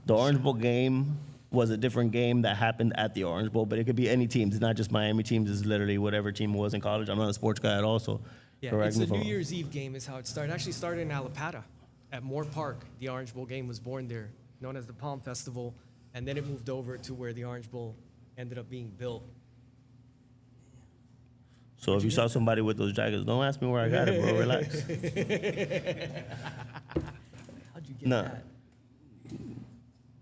A: The Orange Bowl game was a different game that happened at the Orange Bowl, but it could be any teams. It's not just Miami teams. It's literally whatever team it was in college. I'm not a sports guy at all, so
B: Yeah,
A: correct
B: it's
A: me
B: a
A: if I'm
B: New
A: wrong.
B: Year's Eve game is how it started. It actually started in Alapata at Moore Park. The Orange Bowl game was born there, known as the Palm Festival, and then it moved over to where the Orange Bowl ended up being built.
A: So if you saw somebody with those jackets, don't ask me where I got it, bro. Relax.
B: How'd you get
A: Nah.
B: that?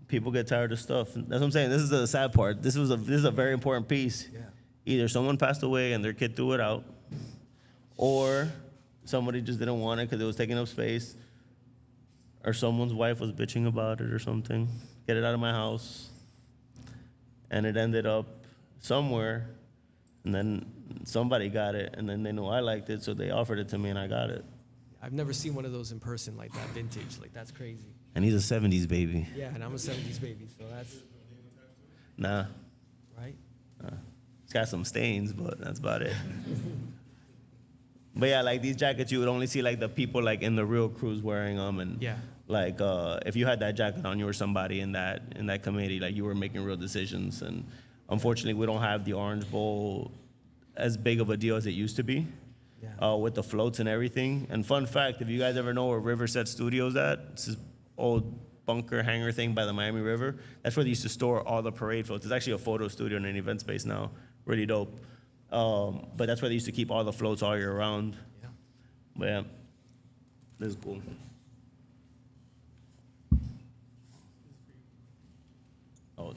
A: People get tired of stuff. That's what I'm saying. This is the sad part. This is a very important piece.
B: Yeah.
A: Either someone passed away and their kid threw it out, or somebody just didn't want it because it was taking up space, or someone's wife was bitching about it or something. Get it out of my house. And it ended up somewhere, and then somebody got it, and then they knew I liked it, so they offered it to me, and I got it.
B: I've never seen one of those in person like that, vintage. Like, that's crazy.
A: And he's a 70s baby.
B: Yeah, and I'm a 70s baby, so that's,
A: Nah.
B: right?
A: It's got some stains, but that's about it. But yeah, like these jackets, you would only see like the people like in the real crews wearing them, and
B: Yeah.
A: like if you had that jacket on, you were somebody in that committee, like you were making real decisions. And unfortunately, we don't have the Orange Bowl as big of a deal as it used to be,
B: Yeah.
A: with the floats and everything. And fun fact, if you guys ever know where Riverset Studios at, it's this old bunker hangar thing by the Miami River. That's where they used to store all the parade floats. It's actually a photo studio and an event space now. Really dope. But that's where they used to keep all the floats all year round.
B: Yeah.
A: But yeah, this is cool. Oh,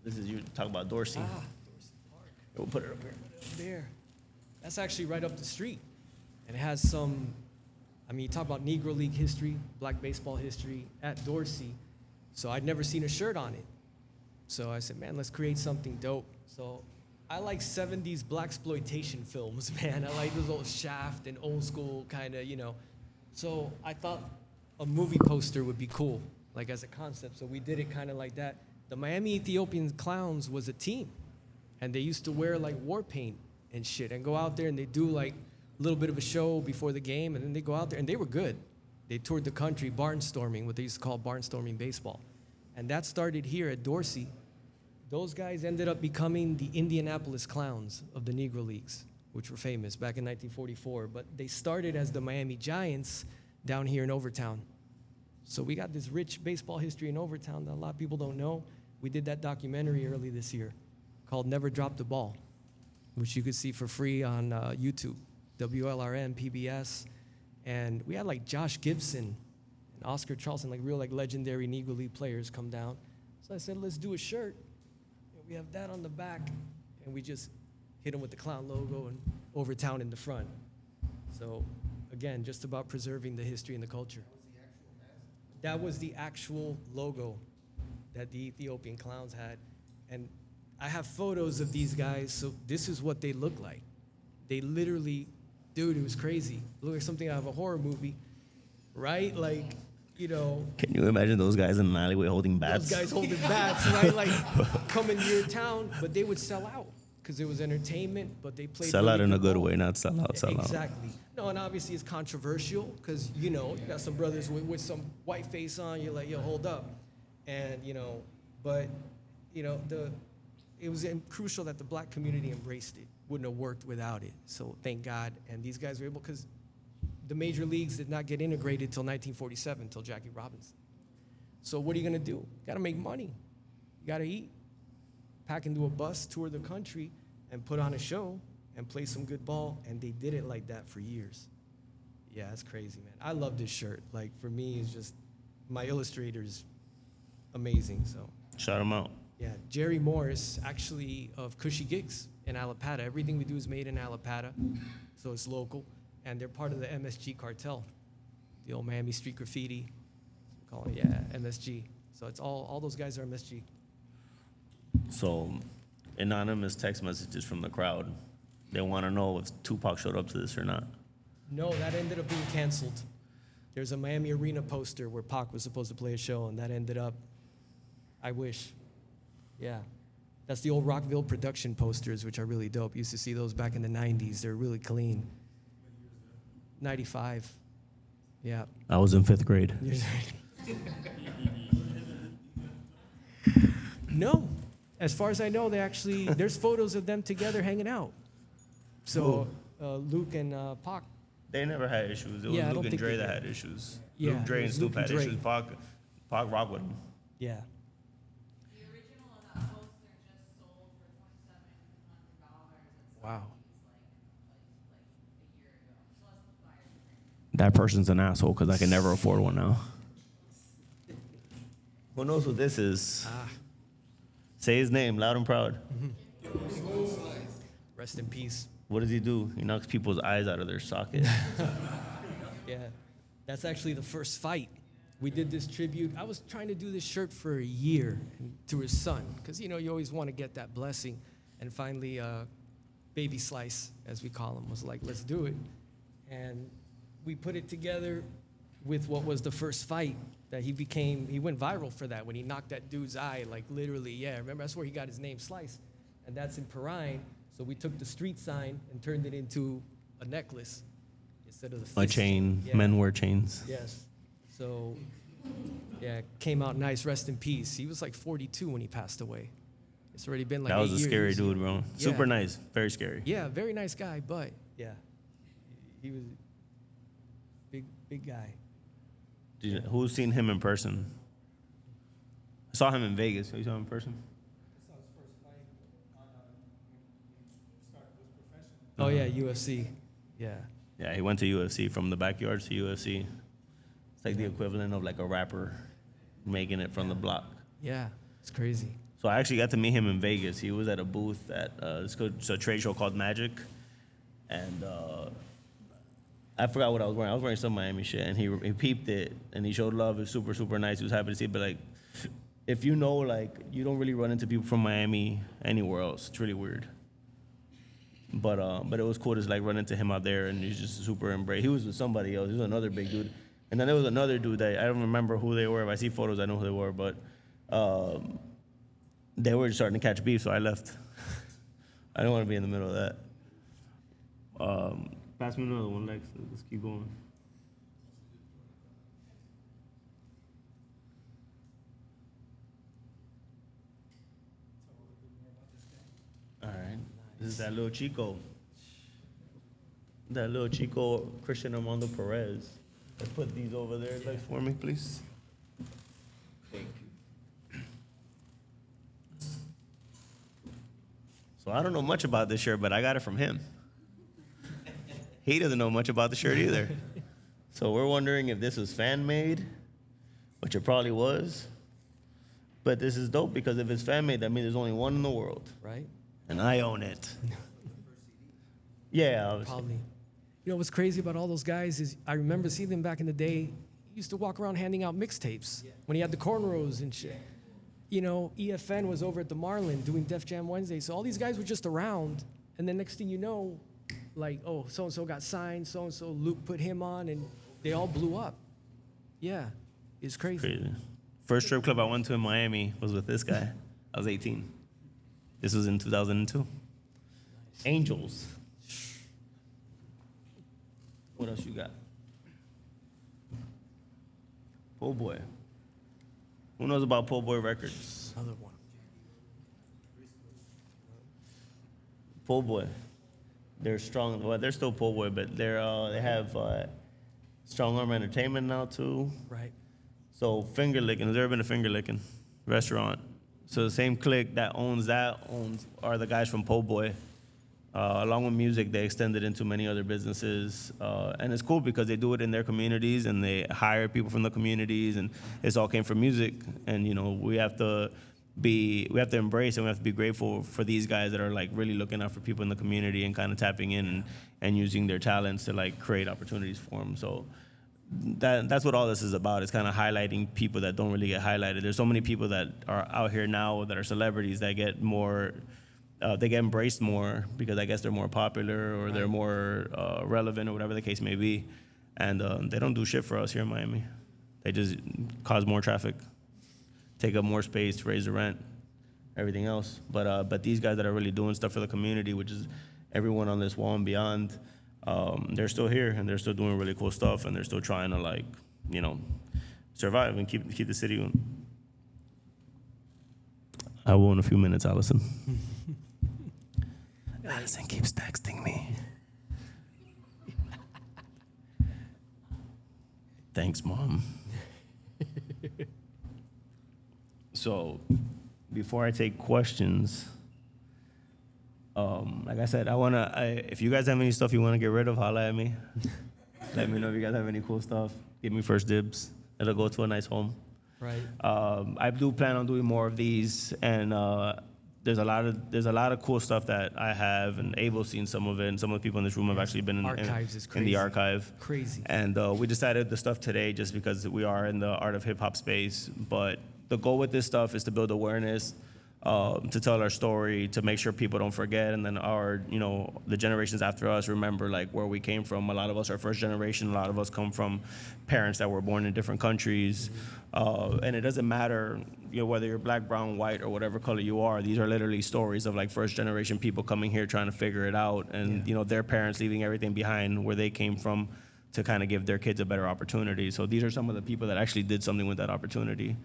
A: this is you talk about Dorsey.
B: Dorsey Park.
A: We'll put it up here.
B: There. That's actually right up the street. And it has some, I mean, you talk about Negro League history, black baseball history at Dorsey. So I'd never seen a shirt on it. So I said, man, let's create something dope. So I like 70s blaxploitation films, man. I like those old Shaft and old school kind of, So I thought a movie poster would be cool, like as a concept. So we did it kind of like that. The Miami Ethiopian Clowns was a team, and they used to wear like war paint and shit and go out there and they do like a little bit of a show before the game, and then they go out there and they were good. They toured the country barnstorming, what they used to call barnstorming baseball. And that started here at Dorsey. Those guys ended up becoming the Indianapolis Clowns of the Negro Leagues, which were famous back in 1944. But they started as the Miami Giants down here in Overtown. So we got this rich baseball history in Overtown that a lot of people don't know. We did that documentary early this year called Never Drop the Ball, which you could see for free on YouTube, WLRN, PBS. And we had like Josh Gibson and Oscar Charleston, like real like legendary Negro League players come down. So I said, let's do a shirt. And we have that on the back, and we just hit them with the clown logo and Overtown in the front. So again, just about preserving the history and the culture. That was the actual logo that the Ethiopian Clowns had. And I have photos of these guys, so this is what they look like. They literally, dude, it was crazy. It looked like something out of a horror movie, right? Like,
A: Can you imagine those guys in an alleyway holding bats?
B: those guys holding bats, right? Like, coming to your town, but they would sell out because it was entertainment, but they played
A: Sell out
B: really
A: in a good
B: ball.
A: way, not sell out, sell out.
B: Exactly. No, and obviously it's controversial because, you got some brothers with some white face on, you're like, yo, hold up. And, but, it was crucial that the black community embraced it. Wouldn't have worked without it. So thank God. And these guys were able, because the major leagues did not get integrated till 1947, till Jackie Robinson. So what are you going to do? Got to make money. You got to eat. Pack into a bus, tour the country, and put on a show and play some good ball. And they did it like that for years. Yeah, that's crazy, man. I love this shirt. Like, for me, it's just, my illustrator's amazing, so.
A: Shout them out.
B: Yeah, Jerry Morris, actually of Cushy Gigs, in Allapattah. Everything we do is made in Allapattah, so it's local. And they're part of the MSG cartel, the old Miami Street Graffiti. Call it, yeah, MSG. So it's all those guys are MSG.
A: So, anonymous text messages from the crowd. They want to know if Tupac showed up to this or not.
B: No, that ended up being canceled. There's a Miami Arena poster where Pac was supposed to play a show, and that ended up, I wish. Yeah. That's the old Rockville production posters, which are really dope. Used to see those back in the 90s. They're really clean. 95. Yeah.
A: I was in 5th grade.
B: No. As far as I know, there's photos of them together hanging out. So Luke and Pac.
A: They never had issues. It was
B: Yeah, I don't
A: Luke and
B: think
A: Dre
B: they
A: that
B: did.
A: had issues.
B: Yeah,
A: Luke, Dre,
B: it
A: and
B: was
A: Snoop
B: Luke and
A: had
B: Dre.
A: issues. Pac rocked with them.
B: Yeah.
F: The original of that poster just sold for $2,700 at
B: Wow.
F: Sotheby's, like a year ago. Plus buyers.
A: That person's an asshole because I can never afford one now. Who knows what this is? Say his name loud and proud.
B: Rest in peace.
A: What does he do? He knocks people's eyes out of their socket.
B: Yeah. That's actually the first fight. We did this tribute. I was trying to do this shirt for a year to his son, because, you always want to get that blessing. And finally, Baby Slice, as we call him, was like, let's do it. And we put it together with what was the first fight that he went viral for that when he knocked that dude's eye, like literally, yeah. Remember, that's where he got his name, Slice. And that's in Perrine. So we took the street sign and turned it into a necklace instead of the fist.
A: A chain.
B: Yeah.
A: Men wear chains.
B: Yes. So, yeah, came out nice. Rest in peace. He was like 42 when he passed away. It's already been like
A: That was
B: 8
A: a scary
B: years.
A: dude, bro.
B: Yeah.
A: Super nice. Very scary.
B: Yeah, very nice guy, but yeah, he was big guy.
A: Who's seen him in person? I saw him in Vegas. You saw him in person?
E: This was his first fight on when he started was professional.
B: Oh yeah, UFC. Yeah.
A: Yeah, he went to UFC from the backyards to UFC. It's like the equivalent of like a rapper making it from the block.
B: Yeah, it's crazy.
A: So I actually got to meet him in Vegas. He was at a booth at it's a trade show called Magic, and I forgot what I was wearing. I was wearing some Miami shit, and he peeped it, and he showed love. It was super, super nice. He was happy to see it, but like, if you know, like, you don't really run into people from Miami anywhere else. It's really weird. But it was cool to like run into him out there, and he's just super embraced. He was with somebody else. He was another big dude, and then there was another dude that I don't remember who they were. If I see photos, I know who they were, but they were starting to catch beef, so I left. I didn't want to be in the middle of that. Pass me another one, Lex. Let's keep going. All right. This is that little Chico. That little Chico Christian Armando Perez. Let's put these over there, Lex, for me, please. Thank you. So I don't know much about this shirt, but I got it from him. He doesn't know much about the shirt either. So we're wondering if this was fan-made, which it probably was. But this is dope because if it's fan-made, that means there's only one in the world.
B: Right?
A: And I own it. Yeah, obviously.
B: Probably. What's crazy about all those guys is I remember seeing them back in the day. He used to walk around handing out mixtapes when he had the cornrows and shit. EFN was over at the Marlin doing Def Jam Wednesday. So all these guys were just around. And then next thing you know, like, oh, so-and-so got signed, so-and-so, Luke put him on, and they all blew up. Yeah, it's crazy.
A: Crazy. First strip club I went to in Miami was with this guy. I was 18. This was in 2002. Angels. What else you got? Po' Boy. Who knows about Po' Boy Records?
B: Another one.
A: Po' Boy. They're strong. Well, they're still Po' Boy, but they have Strong Arm Entertainment now too.
B: Right.
A: So Finger Licking. Has there ever been a Finger Licking restaurant? So the same clique that owns are the guys from Po' Boy. Along with music, they extended into many other businesses. And it's cool because they do it in their communities and they hire people from the communities and it's all came from music. And, we have to we have to embrace and we have to be grateful for these guys that are like really looking out for people in the community and kind of tapping in and using their talents to like create opportunities for them. So that's what all this is about. It's kind of highlighting people that don't really get highlighted. There's so many people that are out here now that are celebrities that get more, they get embraced more because I guess they're more popular or they're more relevant or whatever the case may be. And they don't do shit for us here in Miami. They just cause more traffic, take up more space, raise the rent, everything else. But these guys that are really doing stuff for the community, which is everyone on this wall and beyond, they're still here and they're still doing really cool stuff and they're still trying to like, you know, survive and keep the city on. I will in a few minutes, Allison. Allison keeps texting me. Thanks, Mom. So, before I take questions, like I said, if you guys have any stuff you want to get rid of, holla at me. Let me know if you guys have any cool stuff. Give me first dibs. It'll go to a nice home.
B: Right.
A: I do plan on doing more of these, and there's a lot of cool stuff that I have, and Abel's seen some of it, and some of the people in this room have actually been
B: Archives is
A: in the
B: crazy.
A: archive.
B: Crazy.
A: And we decided the stuff today just because we are in the art of hip hop space. But the goal with this stuff is to build awareness, to tell our story, to make sure people don't forget, and then the generations after us remember like where we came from. A lot of us are first generation. A lot of us come from parents that were born in different countries, and it doesn't matter whether you're black, brown, white, or whatever color you are. These are literally stories of like first generation people coming here trying to figure it out, and their parents leaving everything behind where they came from to kind of give their kids a better opportunity. So these are some of the people that actually did something with that opportunity.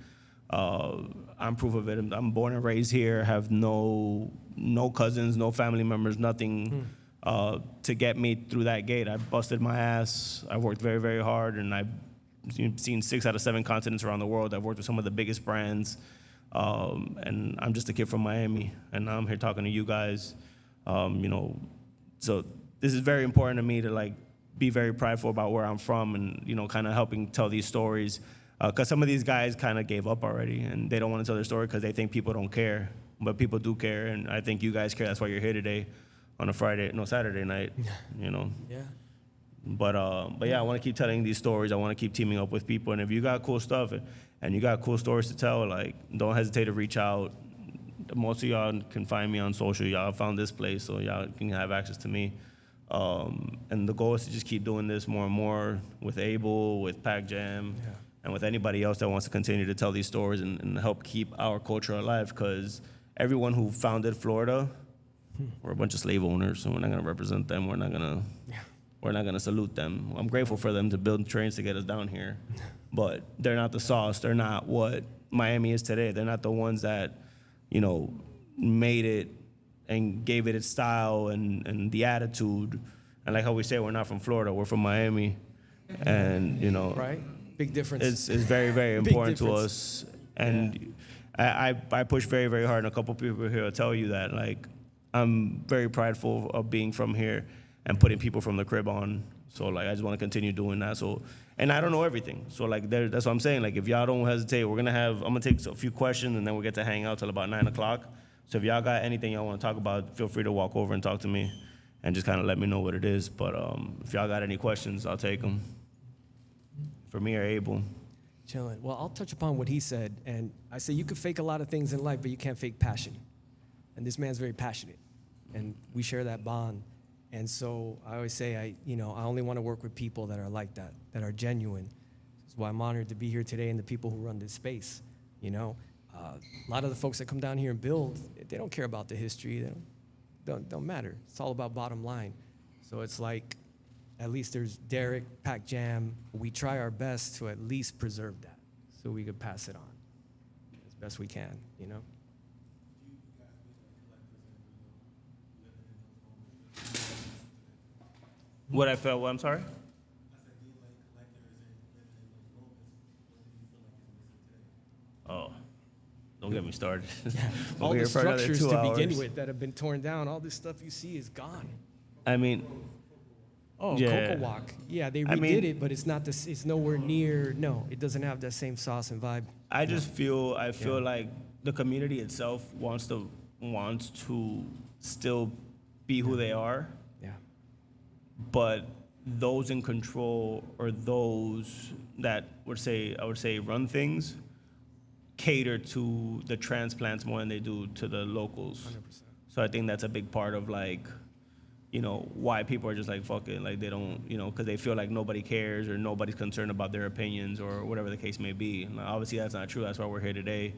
A: I'm proof of it. I'm born and raised here, have no cousins, no family members, nothing to get me through that gate. I busted my ass. I worked very, very hard, and I've seen 6 out of 7 continents around the world. I've worked with some of the biggest brands, and I'm just a kid from Miami, and now I'm here talking to you guys. So this is very important to me to like be very prideful about where I'm from, and kind of helping tell these stories. Because some of these guys kind of gave up already, and they don't want to tell their story because they think people don't care. But people do care, and I think you guys care. That's why you're here today on a Saturday night,
B: Yeah.
A: But yeah, I want to keep telling these stories. I want to keep teaming up with people. And if you got cool stuff and you got cool stories to tell, like, don't hesitate to reach out. Most of y'all can find me on social. Y'all found this place, so y'all can have access to me. And the goal is to just keep doing this more and more with Abel, with Pac Jam.
B: Yeah.
A: And with anybody else that wants to continue to tell these stories and help keep our culture alive, because everyone who founded Florida were a bunch of slave owners, and we're not gonna represent them. We're not gonna salute them. I'm grateful for them to build trains to get us down here, but they're not the sauce. They're not what Miami is today. They're not the ones that made it and gave it its style and the attitude. And like how we say, we're not from Florida. We're from Miami, and
B: Right. Big difference.
A: It's very, very
B: Big
A: important to
B: difference.
A: us. And I push very, very hard, and a couple people here will tell you that. Like, I'm very prideful of being from here and putting people from the crib on. So, like, I just want to continue doing that. So, and I don't know everything. So, like, that's what I'm saying. Like, if y'all don't hesitate, I'm going to take a few questions, and then we'll get to hang out till about 9 o'clock. So if y'all got anything y'all want to talk about, feel free to walk over and talk to me and just kind of let me know what it is. But if y'all got any questions, I'll take them. For me or Abel.
B: Chilling. Well, I'll touch upon what he said. And I say you can fake a lot of things in life, but you can't fake passion. And this man's very passionate. And we share that bond. And so I always say, I only want to work with people that are like that are genuine. That's why I'm honored to be here today and the people who run this space. A lot of the folks that come down here and build, they don't care about the history. They don't matter. It's all about bottom line. So it's like, at least there's Derick, Pac Jam. We try our best to at least preserve that so we could pass it on as best we can,
A: What I felt, I'm sorry? Oh, don't get me started.
B: All
A: We're
B: the
A: here for another
B: structures
A: 2
B: to begin
A: hours.
B: with that have been torn down, all this stuff you see is gone.
A: I mean,
B: Oh,
A: Yeah.
B: Coco Walk. Yeah, they
A: I
B: redid
A: mean-
B: it, but it's not this. It's nowhere near. No, it doesn't have that same sauce and vibe.
A: I feel like the community itself wants to still be who they are,
B: Yeah.
A: but those in control or those that I would say run things cater to the transplants more than they do to the locals.
B: 100%.
A: So I think that's a big part of like, you know, why people are just like, fuck it, like they don't, you know, because they feel like nobody cares or nobody's concerned about their opinions or whatever the case may be. And obviously that's not true. That's why we're here today.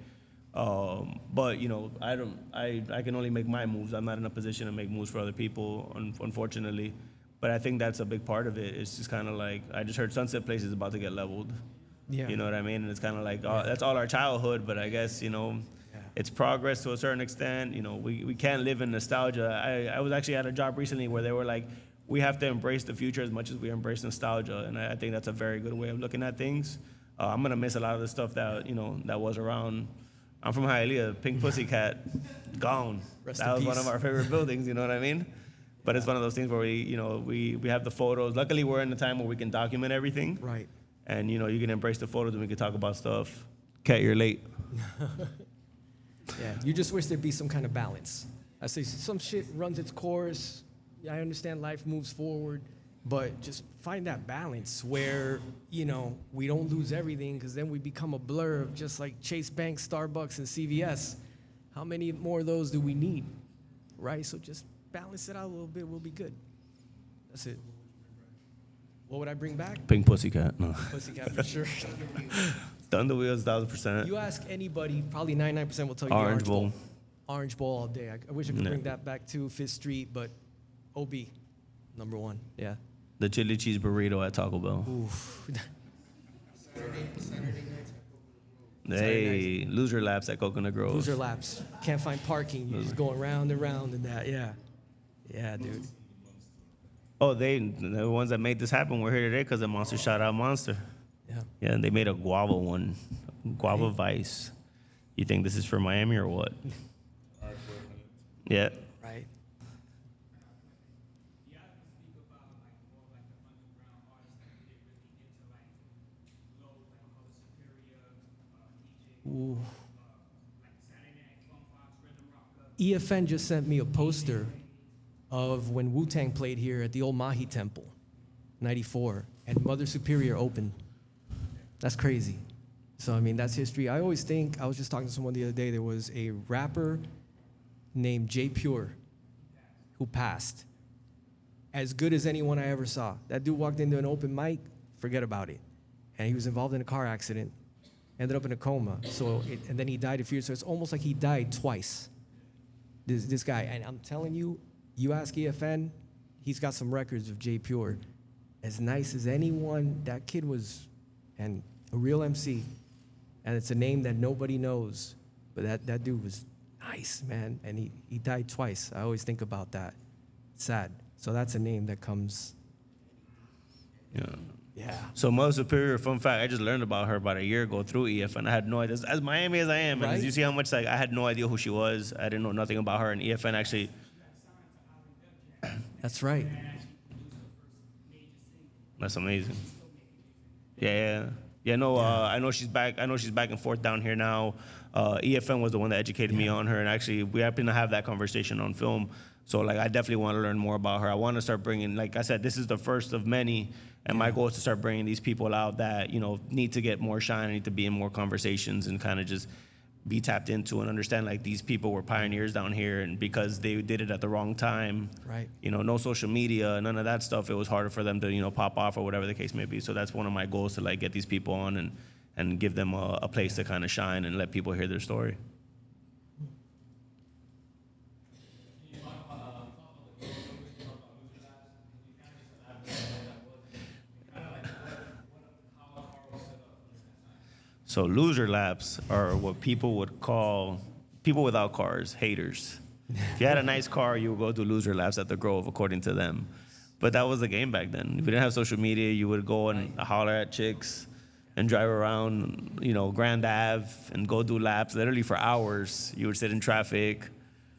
A: But you know, I can only make my moves. I'm not in a position to make moves for other people, unfortunately. But I think that's a big part of it. It's just kind of like, I just heard Sunset Place is about to get leveled.
B: Yeah.
A: You know what I mean? And it's kind of like, that's all our childhood, but I guess, you know, it's progress to a certain extent. You know, we can't live in nostalgia. I was actually at a job recently where they were like, we have to embrace the future as much as we embrace nostalgia. And I think that's a very good way of looking at things. I'm going to miss a lot of the stuff that, you know, that was around. I'm from Hialeah, Pink Pussycat, gone.
B: Rest
A: That
B: in
A: was one
B: peace.
A: of our favorite buildings, you know what I mean? But it's one of those things where we have the photos. Luckily, we're in the time where we can document everything.
B: Right.
A: And, you know, you can embrace the photos and we can talk about stuff. Cat, you're late.
B: Yeah, you just wish there'd be some kind of balance. I say some shit runs its course. I understand life moves forward, but just find that balance where, you know, we don't lose everything because then we become a blur of just like Chase Bank, Starbucks, and CVS. How many more of those do we need, right? So just balance it out a little bit, we'll be good. That's it. What would I bring back?
A: Pink Pussycat, no.
B: Pussycat for sure.
A: Done the wheels, 1,000%.
B: You ask anybody, probably 99% will tell you the
A: Orange Bowl.
B: Orange Bowl all day. I wish I could
A: Yeah.
B: bring that back to Fifth Street, but OB, number one. Yeah.
A: The chili cheese burrito at Taco Bell.
B: Oof.
D: Saturday nights.
A: Hey, loser laps at Coconut Grove.
B: Loser laps. Can't find parking. You're just going round and round and that. Yeah. Yeah, dude.
A: Oh, the ones that made this happen were here today because of Monster Shout Out Monster.
B: Yeah.
A: Yeah, and they made a guava one. Guava Vice. You think this is for Miami or what? Yeah.
B: Right.
E: Yeah, I can speak about like more like the underground artists that didn't really get to like low like Color Superior, DJ,
B: Ooh.
E: like Saturday Night Funk Fox, Rhythm Rocker.
B: EFN just sent me a poster of when Wu-Tang played here at the old Mahi Temple, 94, and Mother Superior opened. That's crazy. So, I mean, that's history. I always think, I was just talking to someone the other day, there was a rapper named J Pure who passed. As good as anyone I ever saw. That dude walked into an open mic, forget about it. And he was involved in a car accident, ended up in a coma. And then he died a few years. So it's almost like he died twice. This guy, and I'm telling you, you ask EFN, he's got some records of J Pure. As nice as anyone, that kid was, and a real MC. And it's a name that nobody knows, but that dude was nice, man. And he died twice. I always think about that. Sad. So that's a name that comes.
A: Yeah.
B: Yeah.
A: So Mother Superior, fun fact, I just learned about her about a year ago through EFN. I had no idea. As Miami as I am, and
B: Right?
A: as you see how much like I had no idea who she was. I didn't know nothing about her, and EFN actually.
B: That's right.
A: That's amazing. Yeah. No, I know she's back. I know she's back and forth down here now. EFN was the one that educated me on her, and actually we happen to have that conversation on film. So like, I definitely want to learn more about her. I want to start bringing, like I said, this is the first of many, and my goal is to start bringing these people out that need to get more shine, need to be in more conversations, and kind of just be tapped into and understand like these people were pioneers down here, and because they did it at the wrong time,
B: Right.
A: No social media, none of that stuff, it was harder for them to pop off or whatever the case may be. So that's one of my goals, to like get these people on and give them a place to kind of shine and let people hear their story. So loser laps are what people would call people without cars, haters. If you had a nice car, you would go do loser laps at the Grove, according to them. But that was the game back then. If you didn't have social media, you would go and holler at chicks and drive around, Grand Ave and go do laps literally for hours. You would sit in traffic.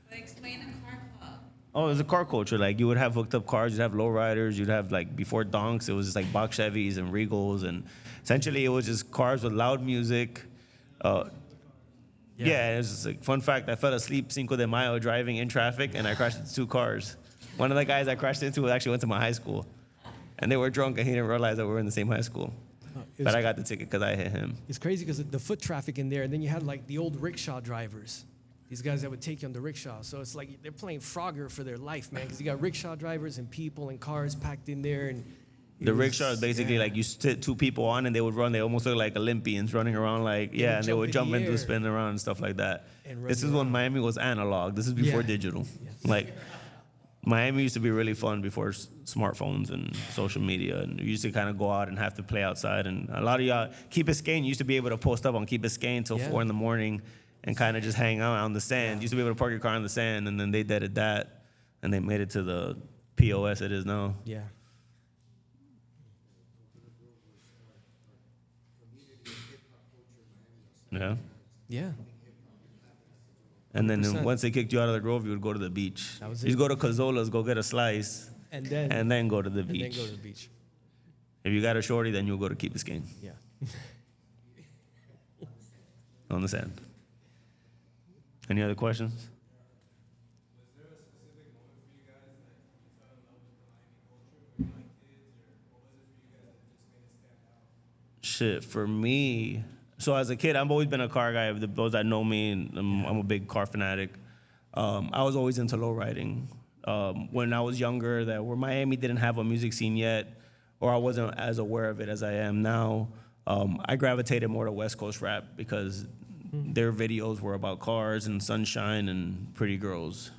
F: But explain a car club.
A: Oh, it was a car culture. Like, you would have hooked up cars, you'd have lowriders, you'd have, like, before donks, it was just like box Chevys and Regals, and essentially it was just cars with loud music. Yeah, it was just like, fun fact, I fell asleep Cinco de Mayo driving in traffic, and I crashed into 2 cars. One of the guys I crashed into actually went to my high school. And they were drunk, and he didn't realize that we were in the same high school.
B: It
A: But
B: was
A: I got the ticket because I hit him.
B: It's crazy because the foot traffic in there, and then you had like the old rickshaw drivers, these guys that would take you on the rickshaw. So it's like they're playing Frogger for their life, man, because you got rickshaw drivers and people and cars packed in there. And
A: The rickshaw is basically like you sit 2 people on, and they would run. They almost look like Olympians running around, like, yeah, and they would jump into, spin around and stuff like that.
B: And
A: This is
B: run
A: when Miami was analog. This is before
B: Yeah.
A: digital.
B: Yes.
A: Like, Miami used to be really fun before smartphones and social media, and you used to kind of go out and have to play outside. And a lot of y'all, Key Biscayne used to be able to post up on Key Biscayne till
B: Yeah.
A: 4 in the morning and kind of just hang out on the sand. You used to be able to park your car on the sand, and then they did that, and they made it to the POS it is now.
B: yeah.
A: Yeah.
B: Yeah.
A: And then
B: 100%.
A: once they kicked you out of the Grove, you would go to the beach.
B: That was
A: You'd
B: it.
A: go to Cazola's, go get a slice,
B: And then
A: go to the
B: and
A: beach.
B: then go to the beach.
A: If you got a shorty, then you'll go to Key Biscayne
B: Yeah.
A: on the sand. Any other questions?
C: Was there a specific moment for you guys that you fell in love with the Miami culture when you were like kids, or what was it for you guys that just made it stand out?
A: Shit, for me, so as a kid, I've always been a car guy. Those that know me, I'm a big car fanatic. I was always into lowriding. When I was younger, where Miami didn't have a music scene yet, or I wasn't as aware of it as I am now, I gravitated more to West Coast rap because their videos were about cars and sunshine and pretty girls.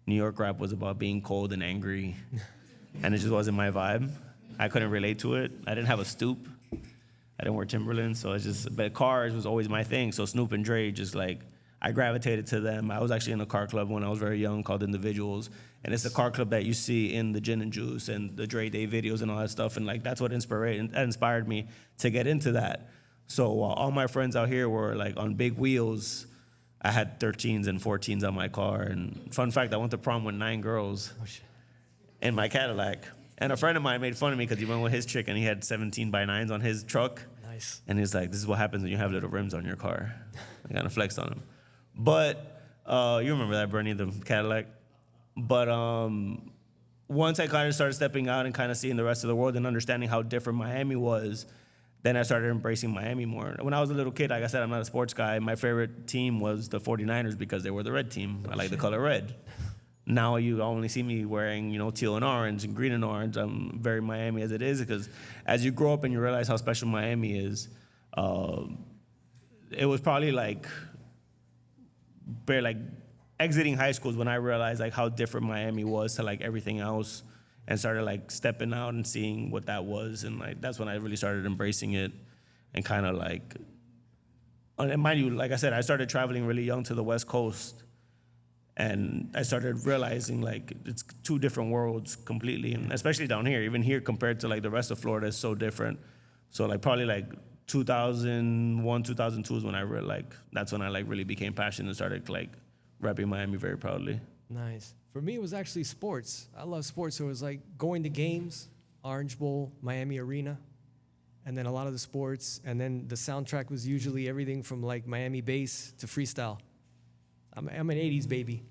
A: New York rap was about being cold and angry, and it just wasn't my vibe. I couldn't relate to it. I didn't have a stoop. I didn't wear Timberland, so it's just, but cars was always my thing. So Snoop and Dre, just like, I gravitated to them. I was actually in a car club when I was very young called Individuals, and it's the car club that you see in the Gin and Juice and the Dre Day videos and all that stuff, and like that's what inspired me to get into that. So all my friends out here were like on big wheels. I had 13s and 14s on my car, and fun fact, I went to prom with 9 girls in my Cadillac. And a friend of mine made fun of me because he went with his chick and he had 17 by 9s on his truck.
B: Nice.
A: And he's like, this is what happens when you have little rims on your car. I kind of flexed on him. But you remember that, Bernie, the Cadillac? But once I kind of started stepping out and kind of seeing the rest of the world and understanding how different Miami was, then I started embracing Miami more. When I was a little kid, like I said, I'm not a sports guy. My favorite team was the 49ers because they were the red team. I like the color red. Now you only see me wearing, teal and orange and green and orange. I'm very Miami as it is because as you grow up and you realize how special Miami is, it was probably like exiting high school is when I realized like how different Miami was to like everything else and started like stepping out and seeing what that was. And like that's when I really started embracing it and kind of like, and mind you, like I said, I started traveling really young to the West Coast. And I started realizing like it's 2 different worlds completely, and especially down here, even here compared to like the rest of Florida is so different. So like probably like 2001, 2002 is when that's when I like really became passionate and started like repping Miami very proudly.
B: Nice. For me, it was actually sports. I love sports. So it was like going to games, Orange Bowl, Miami Arena, and then a lot of the sports. And then the soundtrack was usually everything from like Miami bass to freestyle. I'm an 80s baby.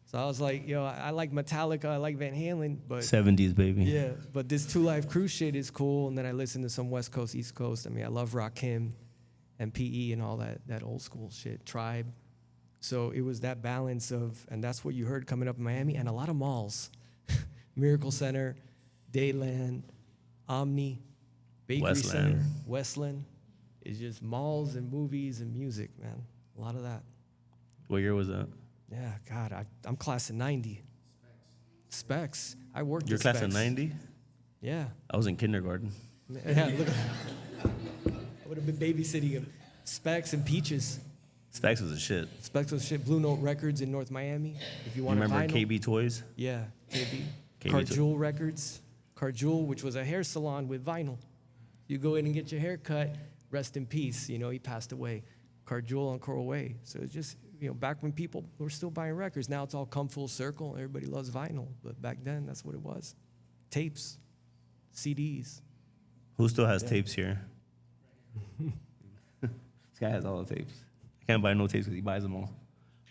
B: So I was like, I like Metallica, I like Van Halen, but
A: 70s, baby.
B: yeah, but this Two Live Crew shit is cool. And then I listen to some West Coast, East Coast. I mean, I love Rakim and PE and all that old school shit, Tribe. So it was that balance of, and that's what you heard coming up in Miami, and a lot of malls. Miracle Center, Dayland, Omni, Bakery Center, Westland. It's just malls and movies and music, man. A lot of that.
A: What year was that?
B: Yeah, God, I'm class of 90. Specs. I worked
A: Your
B: at
A: class
B: Specs.
A: of 90?
B: Yeah.
A: I was in kindergarten.
B: Yeah, look. I would have been babysitting him. Specs and Peaches.
A: Specs was a shit.
B: Specs was shit. Blue Note Records in North Miami. If you want to
A: Remember
B: vinyl.
A: KB Toys?
B: Yeah, KB.
A: KB
B: Carjul Records. Carjul, which was a hair salon with vinyl. You go in and get your hair cut. Rest in peace. He passed away. Carjul on Coral Way. So it's just, back when people were still buying records. Now it's all come full circle. Everybody loves vinyl. But back then, that's what it was. Tapes, CDs.
A: Who still has tapes here? This guy has all the tapes. I Can't buy no tapes because he buys them all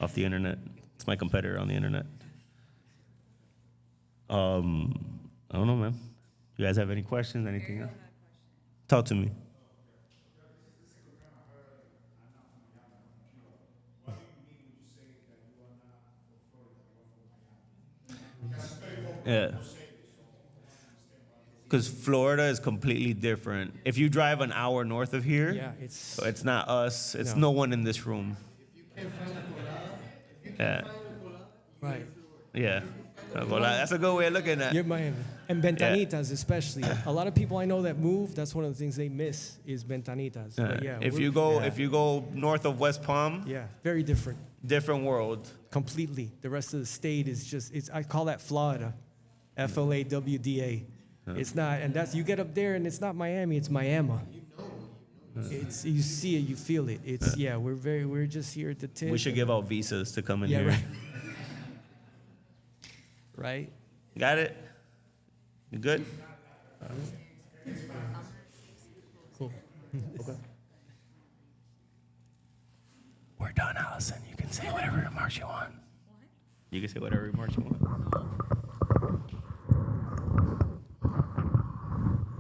A: off the internet. It's my competitor on the internet. I don't know, man. You guys have any questions? Anything else? Talk to me. Yeah. Because Florida is completely different. If you drive an hour north of here,
B: Yeah,
A: so it's not us. It's
B: No.
A: no one in this room. Yeah.
B: right.
A: Yeah. Well, that's a good way of looking at
B: You're
A: it.
B: Miami. And ventanitas, especially. A lot of people I know that move, that's one of the things they miss is ventanitas. But yeah,
A: If
B: we're-
A: you go north of West Palm,
B: yeah, very different.
A: different world.
B: Completely. The rest of the state is just, I call that Florida. FLAWDA. It's not, and that's, you get up there and it's not Miami, it's Miami. It's, you see it, you feel it. It's, yeah, we're just here at the tip.
A: We should give out visas to come in
B: Yeah,
A: here.
B: right. Right?
A: Got it? You good?
B: Cool.
A: We're done, Allison. You can say whatever remarks you want. You can say whatever remarks you want.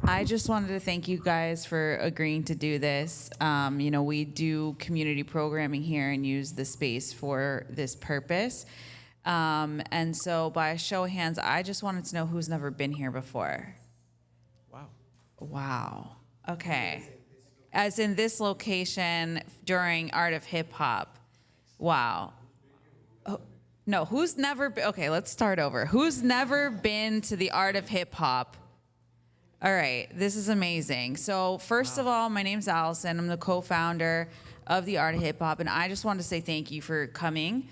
F: I just wanted to thank you guys for agreeing to do this. We do community programming here and use the space for this purpose. And so by a show of hands, I just wanted to know who's never been here before.
B: Wow.
F: Wow. Okay. As in this location during Art of Hip Hop. Wow. Oh, no, who's never been, okay, let's start over. Who's never been to the Art of Hip Hop? All right, this is amazing. So first of all, my name's Allison. I'm the co-founder of the Art of Hip Hop, and I just wanted to say thank you for coming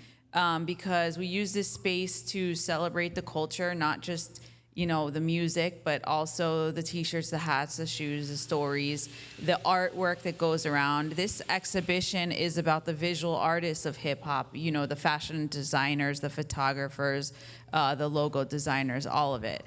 F: because we use this space to celebrate the culture, not just the music, but also the t-shirts, the hats, the shoes, the stories, the artwork that goes around. This exhibition is about the visual artists of hip hop, the fashion designers, the photographers, the logo designers, all of it.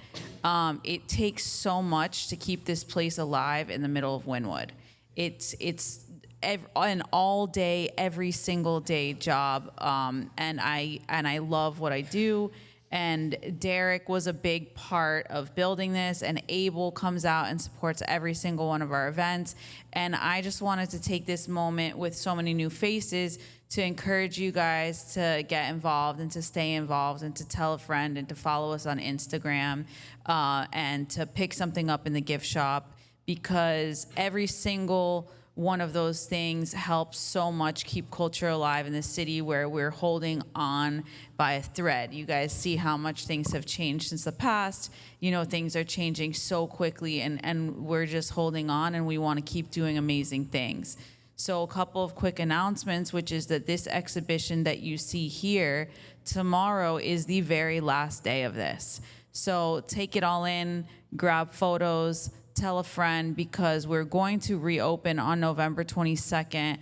F: It takes so much to keep this place alive in the middle of Wynwood. It's an all day, every single day job, and I love what I do. And Derick was a big part of building this, and Abel comes out and supports every single one of our events. And I just wanted to take this moment with so many new faces to encourage you guys to get involved and to stay involved and to tell a friend and to follow us on Instagram and to pick something up in the gift shop, because every single one of those things helps so much keep culture alive in the city where we're holding on by a thread. You guys see how much things have changed since the past. Things are changing so quickly, and we're just holding on, and we want to keep doing amazing things. So a couple of quick announcements, which is that this exhibition that you see here tomorrow is the very last day of this. So take it all in, grab photos, tell a friend, because we're going to reopen on November 22nd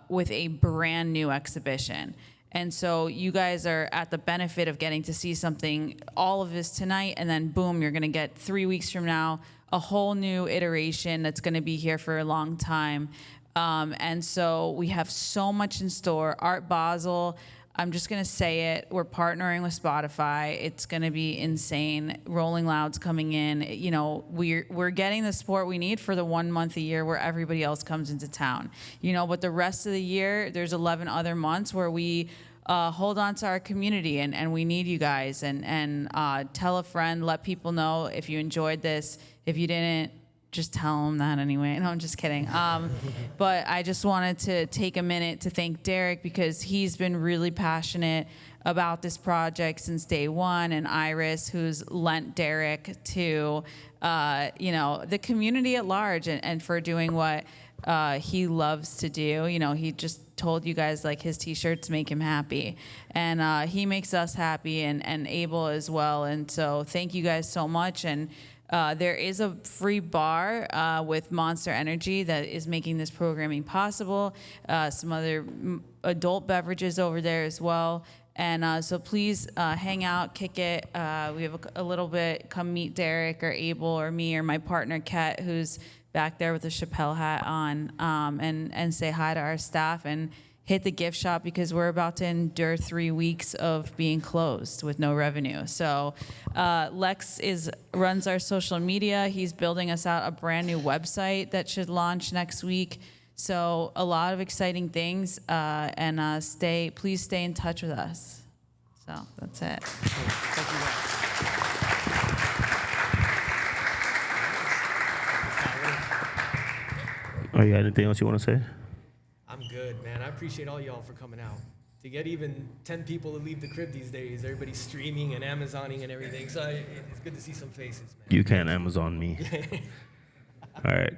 F: with a brand new exhibition. And so you guys are at the benefit of getting to see something, all of this tonight, and then boom, you're gonna get 3 weeks from now, a whole new iteration that's gonna be here for a long time. And so we have so much in store. Art Basel, I'm just gonna say it, we're partnering with Spotify. It's gonna be insane. Rolling Loud's coming in. We're getting the support we need for the 1 month a year where everybody else comes into town. But the rest of the year, there's 11 other months where we hold on to our community, and we need you guys. And tell a friend, let people know if you enjoyed this. If you didn't, just tell them that anyway. No, I'm just kidding. But I just wanted to take a minute to thank Derick, because he's been really passionate about this project since day one, and Iris, who's lent Derick to, the community at large, and for doing what he loves to do. He just told you guys, like, his t-shirts make him happy, and he makes us happy, and Abel as well. And so thank you guys so much. And there is a free bar with Monster Energy that is making this programming possible. Some other adult beverages over there as well. And so please hang out, kick it. We have a little bit. Come meet Derick or Abel or me or my partner, Ket, who's back there with a Chappelle hat on, and say hi to our staff. And
G: hit the gift shop because we're about to endure 3 weeks of being closed with no revenue. So Lex runs our social media. He's building us out a brand new website that should launch next week. So a lot of exciting things, and please stay in touch with us. So that's it.
B: Thank you guys.
A: Oh, you got anything else you want to say?
B: I'm good, man. I appreciate all y'all for coming out. To get even 10 people to leave the crib these days, everybody's streaming and Amazoning and everything. So it's good to see some faces, man.
A: You can't Amazon me. All right.